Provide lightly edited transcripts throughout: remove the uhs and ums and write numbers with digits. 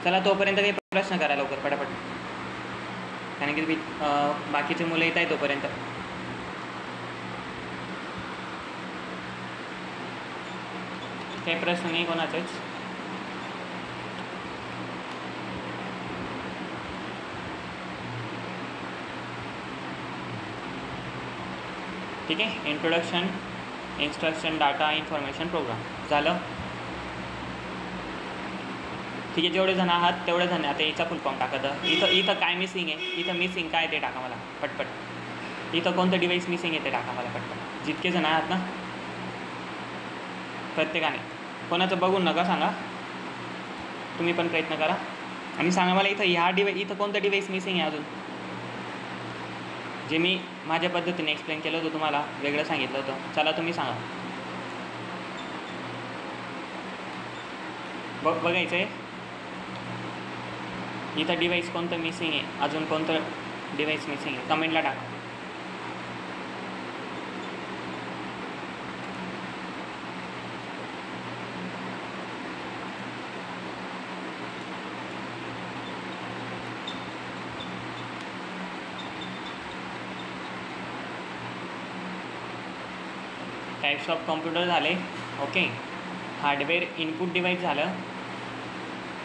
चला तोपर्यंत काही प्रश्न करा लवकर पटापट, कारण की बाकीचे मुलं येत आहे तोपर्यंत. काही प्रश्न नाही कोणाचेच? ठीक आहे. Introduction, instruction, data, information, program झालं. ठीक आहे. जेवढे जण आहात तेवढे जण आता याचा फुल फॉर्म टाका. तर इथं काय मिसिंग आहे, इथं मिसिंग काय ते टाका मला पटपट. इथं कोणतं डिवाईस मिसिंग आहे ते टाका मला पटपट. जितके जण आहात ना प्रत्येकाने, कोणाचं बघून नका सांगा, तुम्ही पण प्रयत्न करा आणि सांगा मला इथं इथं कोणतं डिवाईस मिसिंग आहे अजून, जे मी माझ्या पद्धतीने एक्सप्लेन केलं होतं तुम्हाला, वेगळं सांगितलं होतं. चला तुम्ही सांगा. बघायचं आहे इथं डिवाईस कोणतं मिसिंग आहे, अजून कोणतं डिवाईस मिसिंग आहे, कमेंटला टाका. टाइप्स ऑफ कॉम्प्युटर झाले. ओके. हार्डवेअर इनपुट डिवाइस झालं.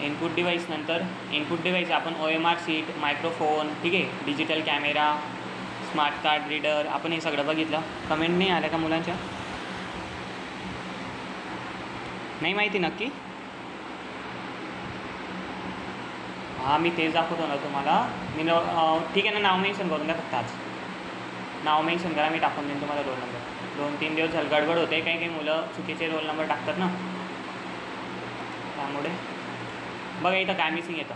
इनपुट डिवाइस नंतर इनपुट डिवाइस आपण OMR सीट, मायक्रोफोन, ठीक आहे, digital camera, smart card reader, आपण हे सगळं बघितलं. कमेंट नाही आल्या का मुलांच्या? नाही माहिती नक्की? हां मी तेच दाखवतो ना तुम्हाला. मी ठीक आहे ना, नाव मेन्शन करून द्या फक्त. आज नाव मेन्शन करा, मी टाकून देईन तुम्हाला रोल नंबर. 2-3 दिवस झालं गडबड होते, काही मुलं चुकीचे रोल नंबर टाकतात ना, त्यामुळे. बघा इथं काय मिसिंग येतं,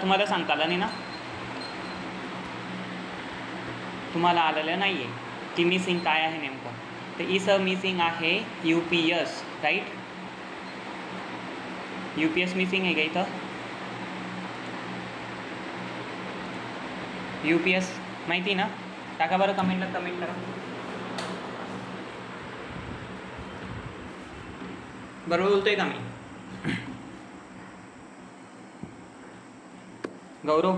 तुम्हाला सांगता आलं नाही ना, तुम्हाला आलेलं नाही आहे की मिसिंग काय आहे नेमकं. तर इथं मिसिंग आहे UPS, राईट. UPS मिसिंग आहे का इथं? UPS माहिती ना? टाका बरं कमेंटला, कमेंट करा. बरोबर बोलतोय का मी? गौरव,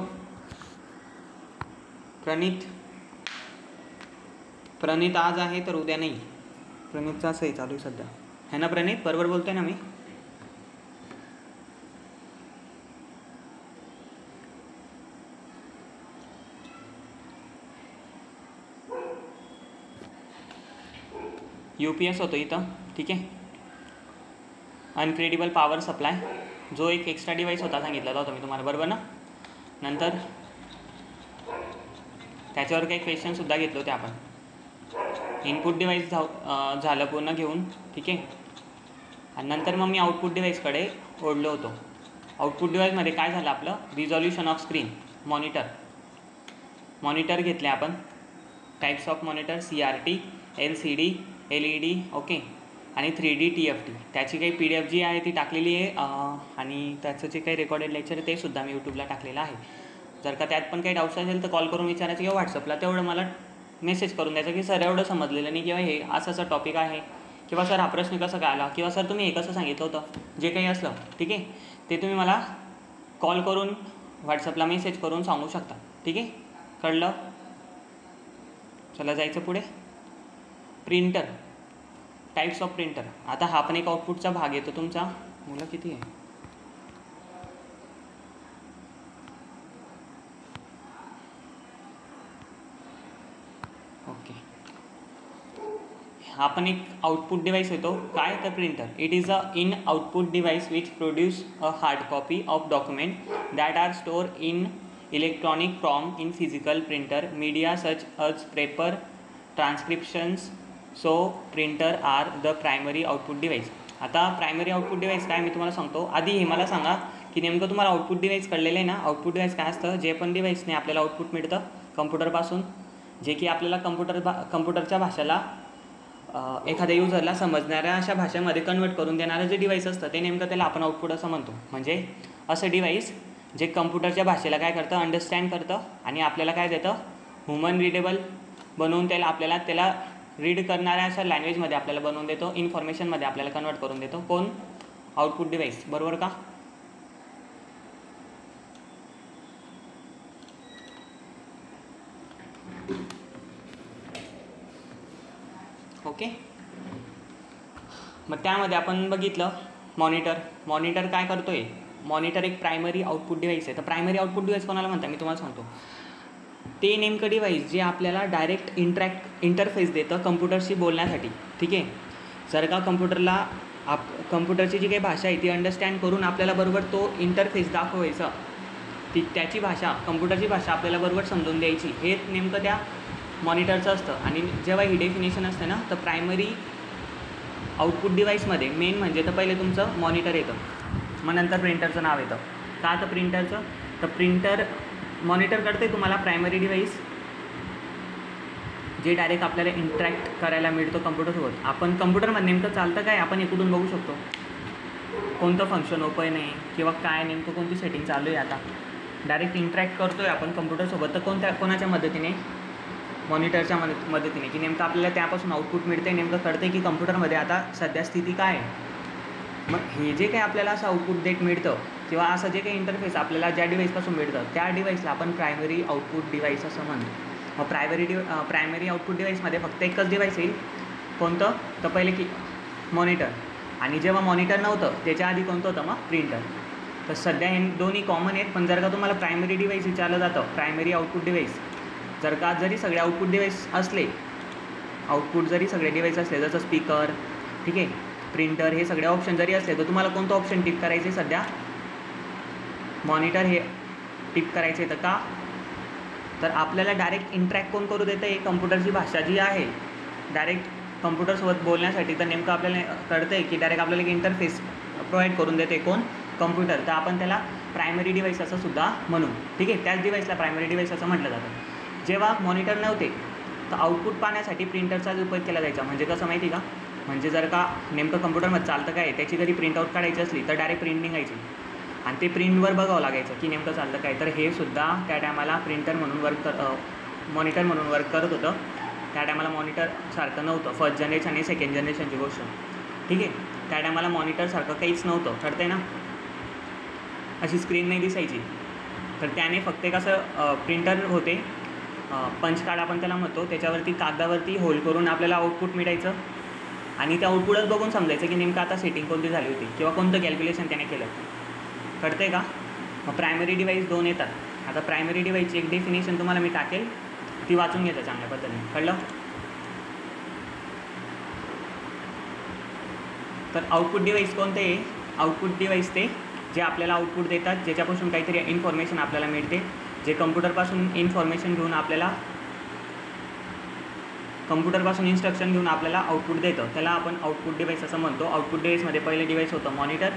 प्रणित आज आहे तर उद्या नाही. प्रणितचं असंही चालू आहे सध्या, है ना प्रणित? बरोबर बोलतोय ना मी? UPS होतो इथं, ठीक आहे. अनक्रेडिबल पॉवर सप्लाय, जो एक एक्स्ट्रा डिवाइस होता सांगितला होता मी तुम्हाला, बरोबर ना. नंतर त्याच्यावर काही क्वेश्चनसुद्धा घेतले होते आपण. इनपुट डिवाइस झालं पूर्ण घेऊन, ठीक आहे. आणि नंतर मग मी आउटपुट डिवाइसकडे ओढलो होतो. आउटपुट डिवाइसमध्ये काय झालं आपलं, रिझॉल्युशन ऑफ स्क्रीन, मॉनिटर घेतले आपण. Types of monitor CRT, LCD, LED, okay. आणि 3D TFT. त्याची काही PDF जी आहे ती टाकलेली आहे, आणि त्याचं जे काही रेकॉर्डेड लेक्चर आहे ते सुद्धा मी यूट्यूबला टाकलेलं आहे. जर का त्यात पण काही डाऊट्स असेल तर कॉल करून विचारायचं किंवा व्हॉट्सअपला तेवढं मला मेसेज करून द्यायचं की सर एवढं समजलेलं नाही, किंवा हे असं टॉपिक आहे, किंवा सर हा प्रश्न कसा काय आला, किंवा सर तुम्ही हे कसं सांगितलं होतं, जे काही असलं, ठीक आहे, ते तुम्ही मला कॉल करून व्हॉट्सअपला मेसेज करून सांगू शकता, ठीक आहे. कळलं? चला जायचं पुढे. Printer, types of printer. आता हा पण एक आउटपुटचा भाग येतो तुमचा. मुलं किती आहे? ओके. हा पण एक आउटपुट डिवाइस येतो. काय तर printer. It is a in output device which produce a hard copy of document that are store in electronic form in physical printer media such as paper, transcriptions. So printer are the primary output device. आता primary output device काय मी तुम्हाला सांगतो. आधी हे मला सांगा की नेमकं तुम्हाला आउटपुट डिवाइस कळलेलं आहे ना. आउटपुट डिवाइस काय असतं, जे पण डिवाइसने आपल्याला आउटपुट मिळतं कम्प्युटरपासून, जे की आपल्याला कम्प्युटरच्या भाषेला एखाद्या युजरला समजणाऱ्या अशा भाषेमध्ये कन्वर्ट करून देणारं जे डिवाइस असतं ते नेमकं त्याला आपण आउटपुट असं म्हणतो. म्हणजे असं डिवाइस जे कम्प्युटरच्या भाषेला काय करतं, अंडरस्टँड करतं आणि आपल्याला काय देतं, ह्युमन रिडेबल बनवून आपल्याला त्याला रीड करणाऱ्या अशा लँग्वेजमध्ये आपल्याला बनवून देतो, इन्फॉर्मेशनमध्ये आपल्याला कन्वर्ट करून देतो. कोण? Output device. बरोबर का? ओके. मग त्यामध्ये आपण बघितलं मॉनिटर काय करतो आहे. मॉनिटर एक प्रायमरी आउटपुट डिव्हाइस आहे. तर प्रायमरी आउटपुट डिव्हाइस कोणाला म्हणतात मी तुम्हाला सांगतो. ते नेमकं डिव्हाइस जे आपल्याला डायरेक्ट इंटरफेस देतं कम्प्युटरशी बोलण्यासाठी. ठीक आहे. जर का कम्प्युटरला कम्प्युटरची जी काही भाषा आहे ती अंडरस्टँड करून आपल्याला बरोबर तो इंटरफेस दाखवायचा, त्याची भाषा कम्प्युटरची भाषा आपल्याला बरोबर समजून द्यायची, हे नेमकं त्या मॉनिटरचं असतं. आणि जेव्हा ही डेफिनेशन असते ना, तर प्रायमरी आउटपुट डिव्हाइसमध्ये मेन म्हणजे तर पहिले तुमचं मॉनिटर येतं, मग नंतर प्रिंटरचं नाव येतं. का तर प्रिंटरचं, तर प्रिंटर मॉनिटर करते तुम्हाला प्रायमरी डिव्हाइस जे डायरेक्ट आपल्याला इंटरॅक्ट करायला मिळतो कम्प्युटरसोबत. आपण कम्प्युटरमध्ये नेमकं चालतं काय आपण इकडून बघू शकतो, कोणतं फंक्शन ओपन आहे किंवा काय नेमकं कोणती सेटिंग चालू आहे. आता डायरेक्ट इंटरॅक्ट करतो आहे आपण कम्प्युटरसोबत, तर कोणाच्या मदतीने, मॉनिटरच्या मदतीने, की नेमकं आपल्याला त्यापासून आउटपुट मिळते, नेमकं कळते की कम्प्युटरमध्ये आता सध्या स्थिती काय आहे. मग हे जे काही आपल्याला असं आउटपुट डेट मिळतं किंवा असं जे काही इंटरफेस आपल्याला ज्या डिव्हाइसपासून मिळतं त्या डिव्हाइसला आपण प्रायमरी आउटपुट डिव्हाइस असं म्हणतो. मग प्रायमरी आउटपुट डिव्हाइसमध्ये फक्त एकच डिव्हाइस येईल, कोणतं, तर पहिले की मॉनिटर. आणि जेव्हा मॉनिटर नव्हतं त्याच्या आधी कोणतं होतं, मग प्रिंटर. तर सध्या हे दोन्ही कॉमन आहेत. पण जर का तुम्हाला प्रायमरी डिव्हाइस विचारलं जातं, प्रायमरी आउटपुट डिव्हाइस, जरी सगळे आउटपुट डिव्हाइस असले, जरी सगळे डिव्हाइस असले जसं स्पीकर, ठीक आहे, प्रिंटर, हे सगळे ऑप्शन जरी असले, तर तुम्हाला कोणतं ऑप्शन टिक करायचे, सध्या मॉनिटर हे टिक करायचे. तर का, तर आपल्याला डायरेक्ट इंटरॅक्ट कोण करू देतं, हे कम्प्युटरची भाषा जी आहे डायरेक्ट कम्प्युटरसोबत बोलण्यासाठी. तर नेमकं आपल्याला कळतं आहे की डायरेक्ट आपल्याला एक इंटरफेस प्रोव्हाइड करून देते कोण, कम्प्युटर. तर आपण त्याला प्रायमरी डिव्हाइस असं सुद्धा म्हणू. ठीक आहे. त्याच डिव्हाइसला प्रायमरी डिव्हाइस असं म्हटलं जातं. जेव्हा मॉनिटर नव्हते तर आउटपुट पाहण्यासाठी प्रिंटरचाच उपयोग केला जायचा. म्हणजे कसं माहिती का, म्हणजे जर का नेमकं कम्प्युटरमध्ये चालतं काय त्याची जरी प्रिंटआउट काढायची असली तर डायरेक्ट प्रिंट निघायची आणि ते प्रिंटवर बघावं लागायचं की नेमकं चालतं काय. तर हे सुद्धा त्या टायमाला प्रिंटर म्हणून मॉनिटर म्हणून वर्क करत होतं. त्या टायमाला मॉनिटर सारखं नव्हतं, फर्स्ट जनरेशन आणि सेकंड जनरेशनची गोष्ट. ठीक आहे. त्या टायमाला मॉनिटरसारखं काहीच नव्हतं, कळतंय ना, अशी स्क्रीन नाही दिसायची. तर त्याने फक्त एक असं प्रिंटर होते, पंच कार्ड आपण त्याला म्हणतो, त्याच्यावरती कागदावरती होल करून आपल्याला आउटपुट मिळायचं आणि त्या आउटपुटच बघून समजायचं की नेमकं आता सेटिंग कोणती झाली होती किंवा कोणतं कॅल्क्युलेशन त्याने केलं. कळतंय का. मग प्रायमरी डिव्हाइस दोन येतात. आता प्रायमरी डिव्हाइसची एक डेफिनेशन तुम्हाला मी टाकेल, ती वाचून घेतं चांगल्या पद्धतीने, कळलं. तर आउटपुट डिव्हाइस कोणते आहे, आउटपुट डिव्हाइस ते जे आपल्याला आउटपुट देतात, ज्याच्यापासून काहीतरी इन्फॉर्मेशन आपल्याला मिळते, जे कम्प्युटरपासून इन्फॉर्मेशन घेऊन आपल्याला, कम्प्युटरपासून इन्स्ट्रक्शन घेऊन आपल्याला आउटपुट देतं, त्याला आपण आउटपुट डिव्हाइस असं म्हणतो. आउटपुट डिव्हाइसमध्ये पहिले डिव्हाइस होतं मॉनिटर,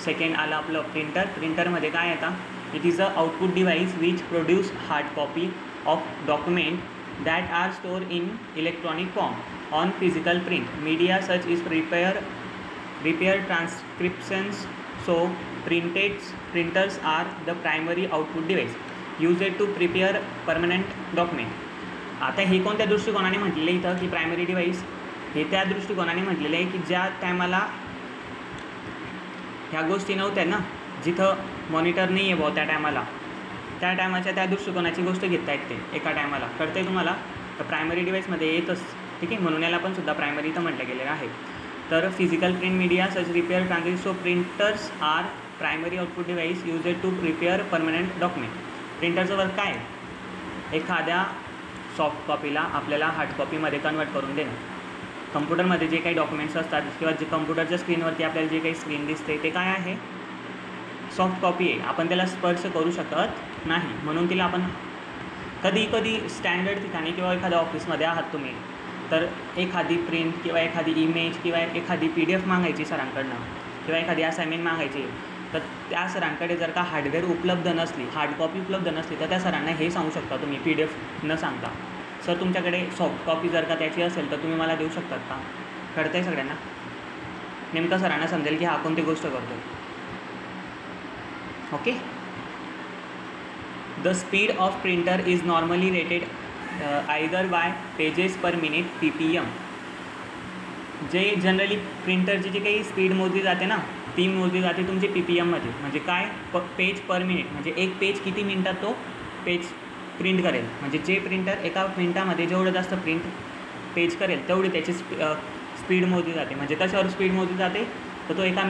सेकंड आलं आपलं प्रिंटर. प्रिंटरमध्ये काय येतं, it is a output device which produce hard copy of document that are store in electronic form on physical print media such is prepare transcriptions. So printers are the primary output device used to prepare permanent document. आता हे कोणत्या दृष्टिकोनाने म्हटलेलं आहे इथं की primary device, हे त्या दृष्टिकोनाने म्हटलेलं आहे की ज्या टायमाला ह्या गोष्टी नव्हत्या ना, जिथं मॉनिटर नाही आहे भाऊ त्या टायमाला, त्या टायमाच्या त्या दृष्टिकोनाची गोष्ट घेता येत ते एका टायमाला. कळते तुम्हाला. तर प्रायमरी डिव्हाइसमध्ये येतच. ठीक आहे. म्हणून याला पण सुद्धा प्रायमरी इथं म्हटलं गेलेलं आहे. तर physical print media such repair transit. So printers are primary output device used to prepare permanent document. प्रिंटरचं वर्क काय, एखाद्या सॉफ्ट कॉपीला आपल्याला हार्ड कॉपीमध्ये कन्वर्ट करून देणं. कम्प्युटरमध्ये जे काही डॉक्युमेंट्स असतात किंवा जे कम्प्युटरच्या स्क्रीनवरती आपल्याला जे काही स्क्रीन दिसते ते काय आहे, सॉफ्ट कॉपी आहे. आपण त्याला स्पर्श करू शकत नाही, म्हणून तिला आपण कधी स्टँडर्ड ठिकाणी किंवा एखाद्या ऑफिसमध्ये आहात तुम्ही, तर एखादी प्रिंट किंवा एखादी इमेज किंवा एखादी PDF मागायची सरांकडनं किंवा एखादी असाइनमेंट मागायची, तर त्या सरांकडे जर का हार्डवेअर उपलब्ध नसली, हार्ड कॉपी उपलब्ध नसली, तर त्या सरांना हे सांगू शकता तुम्ही PDF न सांगता, सर तुमच्याकडे सॉफ्ट कॉपी जर का त्याची असेल तर तुम्ही मला देऊ शकतात का. कळतं आहे सगळ्यांना. नेमकं सरांना समजेल की हा कोणती गोष्ट करतो. Okay. The speed of printer is normally rated either by pages per minute PPM. जे जनरली प्रिंटरची जी काही स्पीड मोजली जाते ना, ती मोजली जाते तुमची PPMमध्ये. म्हणजे काय, पेज पर मिनिट, म्हणजे एक पेज किती मिनिटात तो पेज प्रिंट करेल. म्हणजे जे प्रिंटर एका मिनिटामध्ये जेवढं जास्त पेज करेल तेवढी त्याची स्पीड मोजली जाते. म्हणजे कशावर स्पीड मोजली जाते, तर तो एका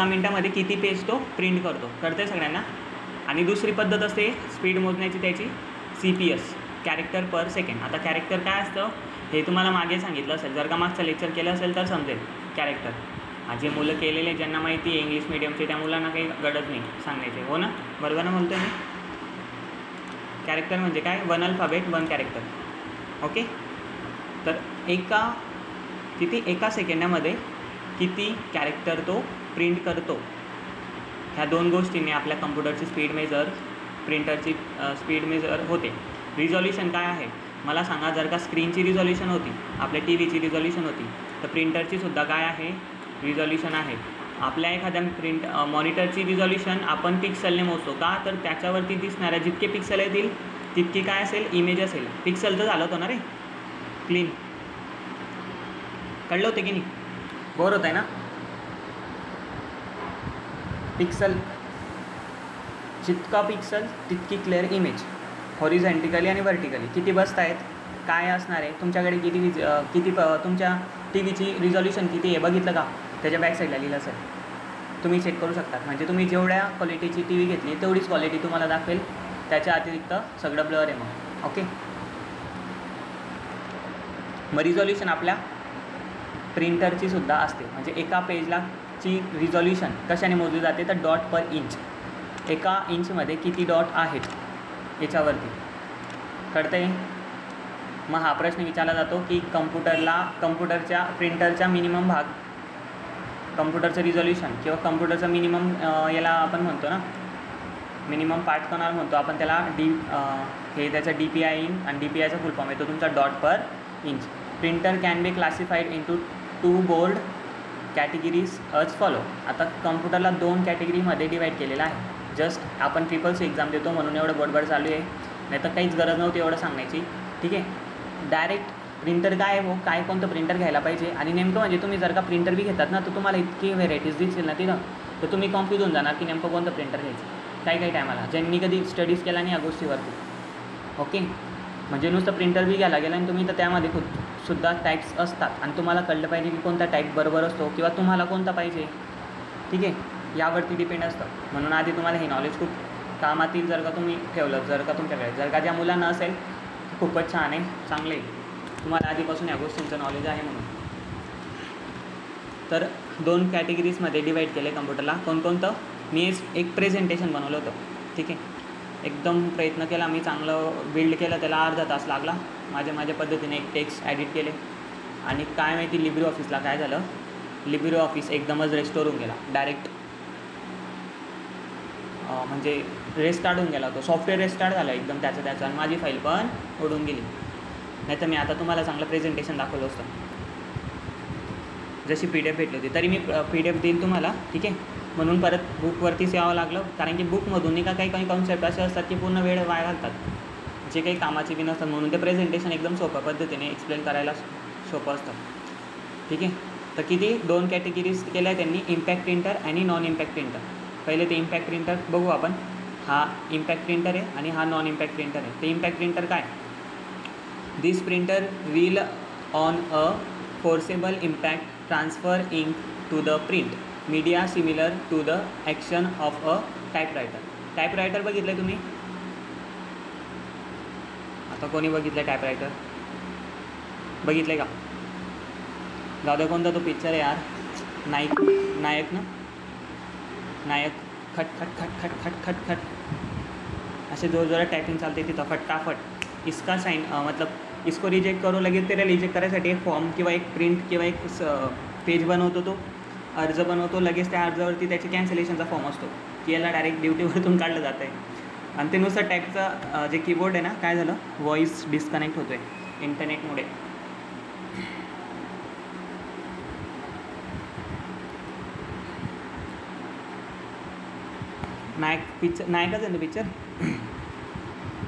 मिनटामध्ये किती पेज तो प्रिंट करतो. कळते सगळ्यांना. आणि दुसरी पद्धत असते स्पीड मोजण्याची त्याची CPS, कॅरेक्टर पर सेकंड. आता कॅरेक्टर काय असतं हे तुम्हाला मागे सांगितलं असेल, जर का मागचं लेक्चर केलं असेल तर समजेल. कॅरेक्टर जे मुलं केलेले ज्यांना माहिती आहे इंग्लिश मिडियमचे त्या मुलांना काही गरज नाही सांगण्याचे, हो ना, बरोबर ना म्हणतो मी. कॅरेक्टर म्हणजे काय, 1 अल्फाबेट 1 कॅरेक्टर. ओके. तर एका सेकंडामध्ये किती कॅरेक्टर तो प्रिंट करतो, ह्या 2 गोष्टींनी आपल्या कम्प्युटरची स्पीड मेजर, प्रिंटरची स्पीड मेजर होते. रिझॉल्युशन काय आहे मला सांगा. जर का स्क्रीनची रिझॉल्युशन होती, आपल्या TV ची रिझॉल्युशन होती, तर प्रिंटरची सुद्धा काय आहे, रिझॉल्युशन आहे. आपल्या एखाद्या मॉनिटरची रिझॉल्युशन आपण पिक्सलने मोजतो का, तर त्याच्यावरती दिसणाऱ्या जितके पिक्सल येतील तितकी काय असेल, इमेज असेल. पिक्सल तर झालं होतं ना रे, क्लीन. कळलं होतं की नाही, बोर होत आहे ना. पिक्सल जितका पिक्सल तितकी क्लिअर इमेज, हॉरिझॉन्टिकली आणि व्हर्टिकली किती बसत आहेत, काय असणार आहे. तुमच्याकडे किती तुमच्या TVची रिझॉल्युशन किती आहे बघितलं का, त्याच्या बॅक साईडला लिहिलं असेल, तुम्ही चेक करू शकता. म्हणजे तुम्ही जेवढ्या क्वालिटीची TV घेतली तेवढीच क्वालिटी तुम्हाला दाखवेल, त्याच्या अतिरिक्त सगळं ब्लर आहे मग. ओके. मग रिझॉल्युशन आपल्या प्रिंटरची सुद्धा असते. म्हणजे एका पेजला ची रिझॉल्युशन कशाने मोजली जाते, तर डॉट पर इंच. एका इंचमध्ये किती डॉट आहेत याच्यावरती कळतंय. मग हा प्रश्न विचारला जातो की कम्प्युटरच्या प्रिंटरच्या मिनिमम भाग, कम्प्युटरचं रिझॉल्युशन किंवा कम्प्युटरचं मिनिमम, याला आपण म्हणतो ना मिनिमम पार्ट कनाल म्हणतो आपण त्याला. हे त्याचा DPI इन आणि DPIचा फुल फॉर्म येतो तुमचा dot per inch. Printer can be classified into 2 board categories अज फॉलो. आता कम्प्युटरला 2 कॅटेगरीमध्ये डिवाईड केलेलं आहे. जस्ट आपण ट्रिपलची एक्झाम देतो म्हणून एवढं बडबड चालू आहे, नाही तर काहीच गरज नव्हती एवढं सांगण्याची. ठीक आहे. डायरेक्ट प्रिंटर काय आहे, काय कोणतं प्रिंटर घ्यायला पाहिजे. आणि नेमकं म्हणजे तुम्ही जर का प्रिंटर बी घेतात ना, तर तुम्हाला इतकी व्हेरायटीज दिसतील ना तिथं, तर तुम्ही कन्फ्यूज होऊन जाणार की नेमकं कोणतं प्रिंटर घ्यायचं. काही टायमाला ज्यांनी कधी स्टडीज केला नाही या गोष्टीवरती. ओके. म्हणजे नुसतं प्रिंटर बी घ्यायला गेला आणि तुम्ही, तर त्यामध्ये सुद्धा टाईप्स असतात आणि तुम्हाला कळलं पाहिजे की कोणता टाईप बरोबर असतो किंवा तुम्हाला कोणता पाहिजे. ठीक आहे. यावरती डिपेंड असतं. म्हणून आधी तुम्हाला हे नॉलेज खूप कामात येईल जर का तुम्ही ठेवलं, जर का तुमच्याकडे. जर का ज्या मुलांना असेल खूपच छान आहे, चांगले आहे, तुम्हाला आधीपासून या गोष्टींचं नॉलेज आहे म्हणून. तर 2 कॅटेगरीजमध्ये डिवाईड केलं आहे कम्प्युटरला. कोणकोणतं, मी एक प्रेझेंटेशन बनवलं होतं. ठीक आहे. एकदम प्रयत्न केला मी, चांगलं बिल्ड केलं, त्याला अर्धा तास लागला. माझ्या पद्धतीने एक टेक्स्ट ॲडिट केले. आणि काय माहिती लिब्रे ऑफिसला काय झालं, लिब्रे ऑफिस एकदमच रेस्टोर होऊन गेला डायरेक्ट. म्हणजे रेस्टार्ट होऊन गेला, तो सॉफ्टवेअर रेस्टार्ट झाला एकदम त्याचं आणि माझी फाईल पण उडून गेली. नाही तर मी आता तुम्हाला चांगलं प्रेझेंटेशन दाखवलं असतं. जशी PDF भेटली होती, तरी मी PDF देईल तुम्हाला. ठीक आहे. म्हणून परत बुकवरतीच यावं लागलं, कारण की बुकमधून नाही का काही कॉन्सेप्ट असे असतात की पूर्ण वेळ वाया घालतात, जे काही कामाचे बी नसतात. म्हणून ते प्रेझेंटेशन एकदम सोप्या पद्धतीने एक्सप्लेन करायला सोपं असतं. ठीक आहे. तर किती 2 कॅटेगरीज केल्या आहे त्यांनी, इम्पॅक्ट प्रिंटर आणि नॉन इम्पॅक्ट प्रिंटर. पहिले ते इम्पॅक्ट प्रिंटर बघू आपण. हा इम्पॅक्ट प्रिंटर आहे आणि हा नॉन इम्पॅक्ट प्रिंटर आहे. ते इम्पॅक्ट प्रिंटर काय, this printer will on a forcible impact transfer ink to the print media similar to the action of a typewriter. Typewriter बघितलं आहे तुम्ही, आता कोणी बघितलं आहे टाईपरायटर, बघितलं आहे का. जाऊ दे, कोणता तो पिक्चर आहे यार, नायक ना, नायक. खट खट खट खट खट खट खट असे जोरजोरात टायपिंग चालते तिथं फटाफट. इसका साइन मतलब इसको रिजेक्ट करो, लगेच त्याला रिजेक्ट करायसाठी एक फॉर्म किंवा एक प्रिंट किंवा एक पेज बनवतो, तो अर्ज बनवतो. लगेच त्या अर्जावरती त्याची कॅन्सलेशनचा फॉर्म असतो की याला डायरेक्ट ड्युटीवरतून काढलं जातं आहे. आणि ते नुसतं टाईपचा जे कीबोर्ड आहे ना, काय झालं, व्हॉईस डिस्कनेक्ट होतो आहे इंटरनेटमुळे. नायकच आहे ना पिक्चर.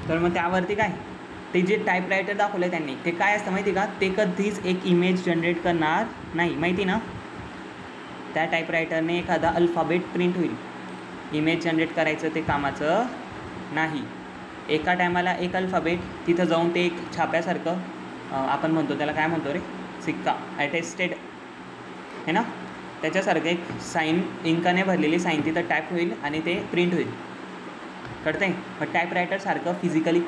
तर मग त्यावरती काय, ते जे टाईपरायटर दाखवलं आहे त्यांनी, ते काय असतं माहिती का, ते कधीच एक इमेज जनरेट करणार नाही, माहिती ना. त्या टाईपरायटरने एखादा अल्फाबेट प्रिंट होईल, इमेज जनरेट करायचं ते कामाचं नाही. एका टायमाला एक अल्फाबेट तिथं जाऊन ते एक छाप्यासारखं, आपण म्हणतो त्याला काय म्हणतो रे, सिक्का ॲटेस्टेड है ना, त्याच्यासारखं एक साईन, इंकाने भरलेली साईन तिथं टॅप होईल आणि ते प्रिंट होईल, कळतं आहे. मग टाईपरायटरसारखं फिजिकली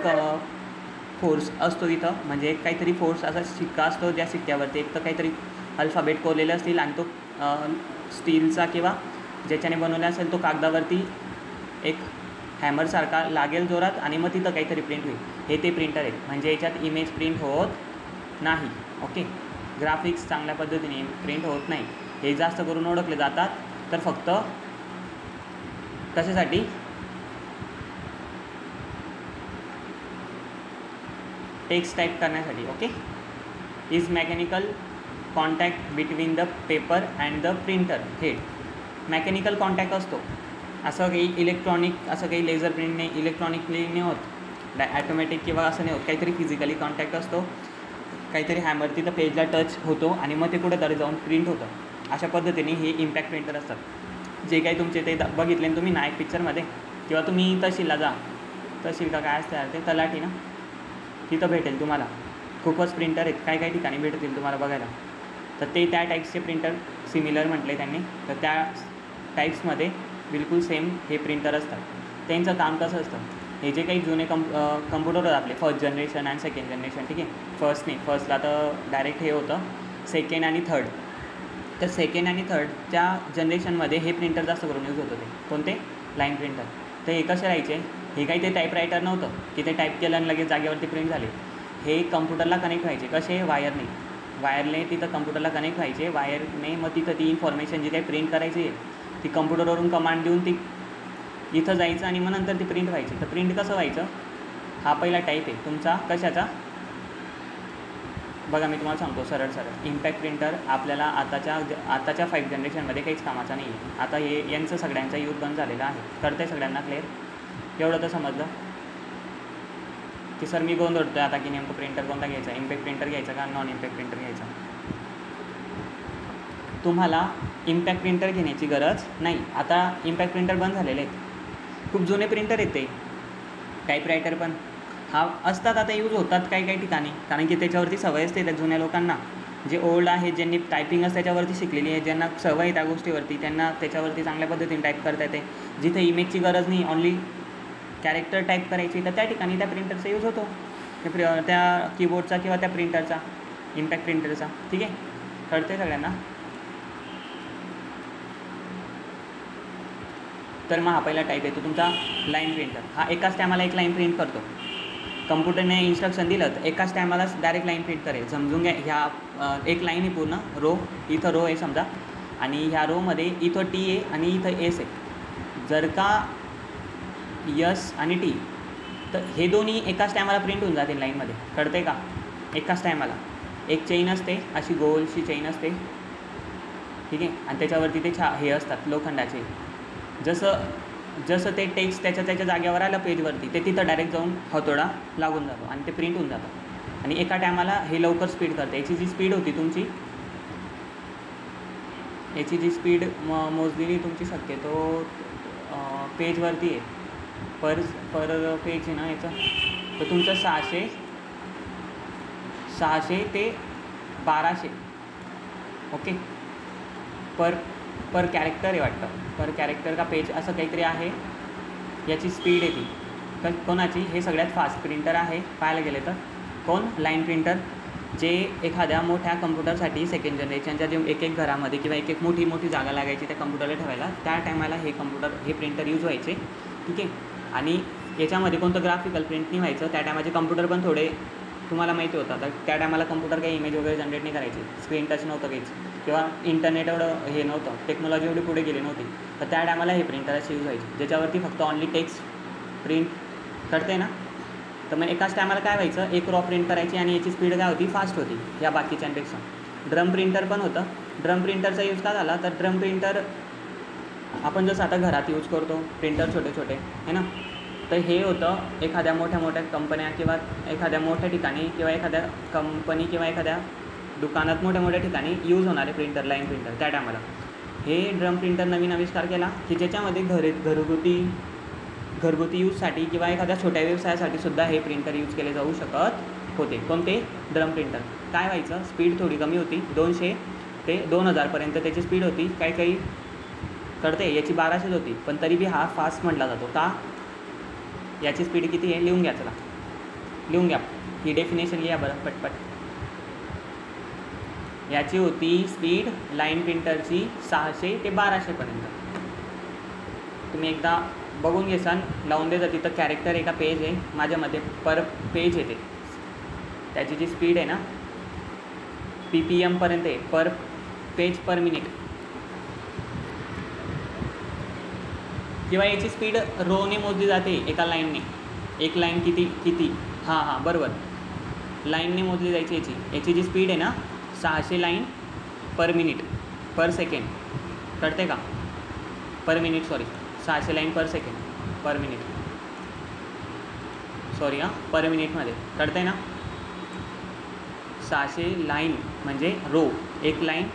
फोर्स असतो तिथं, म्हणजे एक काहीतरी फोर्स असा सिक्का असतो ज्या सिक्क्यावरती एक तर काहीतरी अल्फाबेट कोरलेलं असतील आणि तो स्टीलचा किंवा ज्याच्याने बनवला असेल तो कागदावरती एक हॅमरसारखा लागेल जोरात आणि मग तिथं काहीतरी प्रिंट होईल. हे ते प्रिंटर आहे, म्हणजे याच्यात इमेज प्रिंट होत नाही. ओके, ग्राफिक्स चांगल्या पद्धतीने प्रिंट होत नाही. हे जास्त करून ओळखले जातात तर फक्त कशासाठी, टेक्स्ट टाईप करण्यासाठी. Okay, is mechanical contact between the paper and the printer head. Mechanical contact असतो, असं काही इलेक्ट्रॉनिक, असं काही लेझर प्रिंटने इलेक्ट्रॉनिकली नाही होत, ॲटोमॅटिक किंवा असं नाही होत, काहीतरी फिजिकली कॉन्टॅक्ट असतो, काहीतरी हॅमर तिथं पेजला टच होतो आणि मग ते कुठेतरी जाऊन प्रिंट होतं. अशा पद्धतीने हे इम्पॅक्ट प्रिंटर असतात. जे काही तुमचे ते बघितले तुम्ही नायक पिक्चरमध्ये, किंवा तुम्ही तहसीलला जा, तहसील का काय असते ते तलाठी ना, तिथं भेटेल तुम्हाला खूपच प्रिंटर आहेत, काय काय ठिकाणी भेटतील तुम्हाला बघायला. तर ते त्या टाईप्सचे प्रिंटर सिमिलर म्हटले त्यांनी, तर त्या टाईप्समध्ये बिलकुल सेम हे प्रिंटर असतात. त्यांचं काम कसं असतं, हे जे काही जुने कम्प्युटर होतात आपले first generation and second generation, ठीक आहे, फर्स्टला तर डायरेक्ट हे होतं, सेकंड आणि थर्ड. तर सेकंड आणि थर्डच्या जनरेशनमध्ये हे प्रिंटर जास्त करून यूज होत होते. कोणते, लाईन प्रिंटर. तर हे कसे राहायचे, हे काही ते टाईपरायटर नव्हतं की ते टाईप केलं आणि लगेच जागेवरती प्रिंट झाले. हे कम्प्युटरला कनेक्ट व्हायचे, कसे, वायरने तिथं कम्प्युटरला कनेक्ट व्हायचे, वायरने मग तिथं ती इन्फॉर्मेशन जी काही प्रिंट करायची आहे ती कम्प्युटरवरून कमांड देऊन ती इथं जायचं आणि मग नंतर ती प्रिंट व्हायची. तर प्रिंट कसं व्हायचं, हा पहिला टाईप आहे तुमचा कशाचा, बघा मी तुम्हाला सांगतो सरळ. इम्पॅक्ट प्रिंटर आपल्याला आताच्या 5 जनरेशनमध्ये काहीच कामाचा नाही आहे. आता हे यांचं सगळ्यांचा यूज बंद झालेला आहे. कळतं आहे सगळ्यांना क्लिअर, एवढं तर समजलं की सर मी गोंधळतो आहे आता की नेमकं प्रिंटर कोणता घ्यायचा, इम्पॅक्ट प्रिंटर घ्यायचा का नॉन इम्पॅक्ट प्रिंटर घ्यायचा. तुम्हाला इम्पॅक्ट प्रिंटर घेण्याची गरज नाही. आता इम्पॅक्ट प्रिंटर बंद झालेले आहेत, खूप जुने प्रिंटर आहेत ते. टाईपरायटर पण हा असतात, आता यूज होतात काही ठिकाणी, कारण की त्याच्यावरती सवय असते त्या जुन्या लोकांना, जे ओल्ड आहे, ज्यांनी टायपिंगच त्याच्यावरती शिकलेली आहे, ज्यांना सवय आहे त्या गोष्टीवरती, त्यांना त्याच्यावरती चांगल्या पद्धतीने टाईप करता येते. जिथे इमेजची गरज नाही, ऑनली कॅरेक्टर टाईप करायची, तर त्या ठिकाणी त्या प्रिंटरचा यूज होतो, त्या कीबोर्डचा किंवा त्या प्रिंटरचा, इम्पॅक्ट प्रिंटरचा. ठीक आहे, कळते सगळ्यांना. तर मग हा पहिला टाईप येतो तुमचा लाईन प्रिंटर. हा एकाच टायमाला एक लाईन प्रिंट करतो. कम्प्युटरने इन्स्ट्रक्शन दिलं तर एकाच टायमालाच डायरेक्ट लाईन प्रिंट करेल. समजून घ्या, ह्या एक लाईन आहे पूर्ण रो, इथं रो आहे समजा, आणि ह्या रोमध्ये इथं टी आहे आणि इथं एस आहे. जर का यस आणि टी, तर हे दोन्ही एकाच टायमाला प्रिंट होऊन जातील लाईनमध्ये. कळते का, एकाच टायमाला एक चेन असते, अशी गोलशी चेन असते, ठीक आहे, आणि त्याच्यावरती ते हे असतात लोखंडाचे. जसं ते टेक्स्ट त्याच्या जागेवर आलं पेजवरती, ते तिथं डायरेक्ट जाऊन हातोडा लागून जातो आणि ते प्रिंट होऊन जातं. आणि एका टायमाला हे लवकर स्पीड करते. याची जी स्पीड होती तुमची, याची जी स्पीड मोजलेली तुमची शक्यतो पेजवरती आहे, पर पेज आहे ना याचं, तर तुमचं 600 ते 1200 ओके पर कॅरेक्टर आहे वाटतं, पर कॅरेक्टर का पेज असं काहीतरी आहे. याची स्पीड आहे ती कोणाची, हे सगळ्यात फास्ट प्रिंटर आहे पाहायला गेले तर. कोण, लाईन प्रिंटर. जे एखाद्या मोठ्या कम्प्युटरसाठी सेकंड जनरेशनच्या जे एक घरामध्ये किंवा एक मोठी जागा लागायची त्या कम्प्युटरला ठेवायला, त्या टायमाला हे प्रिंटर यूज व्हायचे. ठीक आहे, आणि याच्यामध्ये कोणतं ग्राफिकल प्रिंट नाही व्हायचं. त्या टायमाचे कम्प्युटर पण थोडे तुम्हाला माहिती होतं, तर त्या टायमाला कम्प्युटर काही इमेज वगैरे जनरेट नाही करायची, स्क्रीन टच नव्हतं काहीच, किंवा इंटरनेट एवढं हे नव्हतं, टेक्नॉलॉजी एवढी पुढे गेली नव्हती. तर त्या टायमाला हे प्रिंटरच यूज व्हायचे, ज्याच्यावरती फक्त ऑनली टेक्स्ट प्रिंट करते ना. तर मग एकाच टायमाला काय व्हायचं, एक रॉ प्रिंट करायची आणि याची स्पीड काय होती, फास्ट होती या बाकीच्यांपेक्षा. ड्रम प्रिंटर पण होतं. ड्रम प्रिंटरचा यूज का झाला, तर ड्रम प्रिंटर आपण जसं आता घरात यूज करतो प्रिंटर छोटे है ना, तर हे होतं एखाद्या मोठ्या कंपन्या किंवा एखाद्या मोठ्या ठिकाणी किंवा एखाद्या कंपनी किंवा एखाद्या दुकानात मोठ्या ठिकाणी यूज होणारे प्रिंटर, लाईन प्रिंटर. त्या टायमाला हे ड्रम प्रिंटर नवीन आविष्कार केला की ज्याच्यामध्ये घरगुती यूजसाठी किंवा एखाद्या छोट्या व्यवसायासाठी सुद्धा हे प्रिंटर यूज केले जाऊ शकत होते. कोणते? Drum printer. काय व्हायचं? स्पीड थोडी कमी होती, 200 ते 2000पर्यंत त्याची स्पीड होती. काही कळते, याची 1200 होती, पण तरी बी हा फास्ट म्हटला जातो. का? याची स्पीड किती आहे? लिहून घ्या, चला लिहून घ्या, ही डेफिनेशन लिहा बरं पटपट. याची होती स्पीड लाईन प्रिंटरची 600 ते 1200पर्यंत. तुम्ही एकदा बघून घेसान, लावून दे. तिथं कॅरेक्टर एका पेज आहे, माझ्यामध्ये पर पेज येते. त्याची जी स्पीड आहे ना PPM पर्यंत आहे, पर पेज पर मिनिट. किंवा याची स्पीड रोने मोजली जाते, एका लाईनने. एक लाईन किती हां बरोबर, लाईनने मोजली जायची. याची जी स्पीड आहे ना 600 लाईन पर मिनिट पर सेकंड. कळते का? पर मिनिट, सॉरी, 600 लाईन पर सेकंड पर मिनिट, सॉरी पर मिनिटमध्ये. कळते ना? 600 लाईन म्हणजे रो, एक लाईन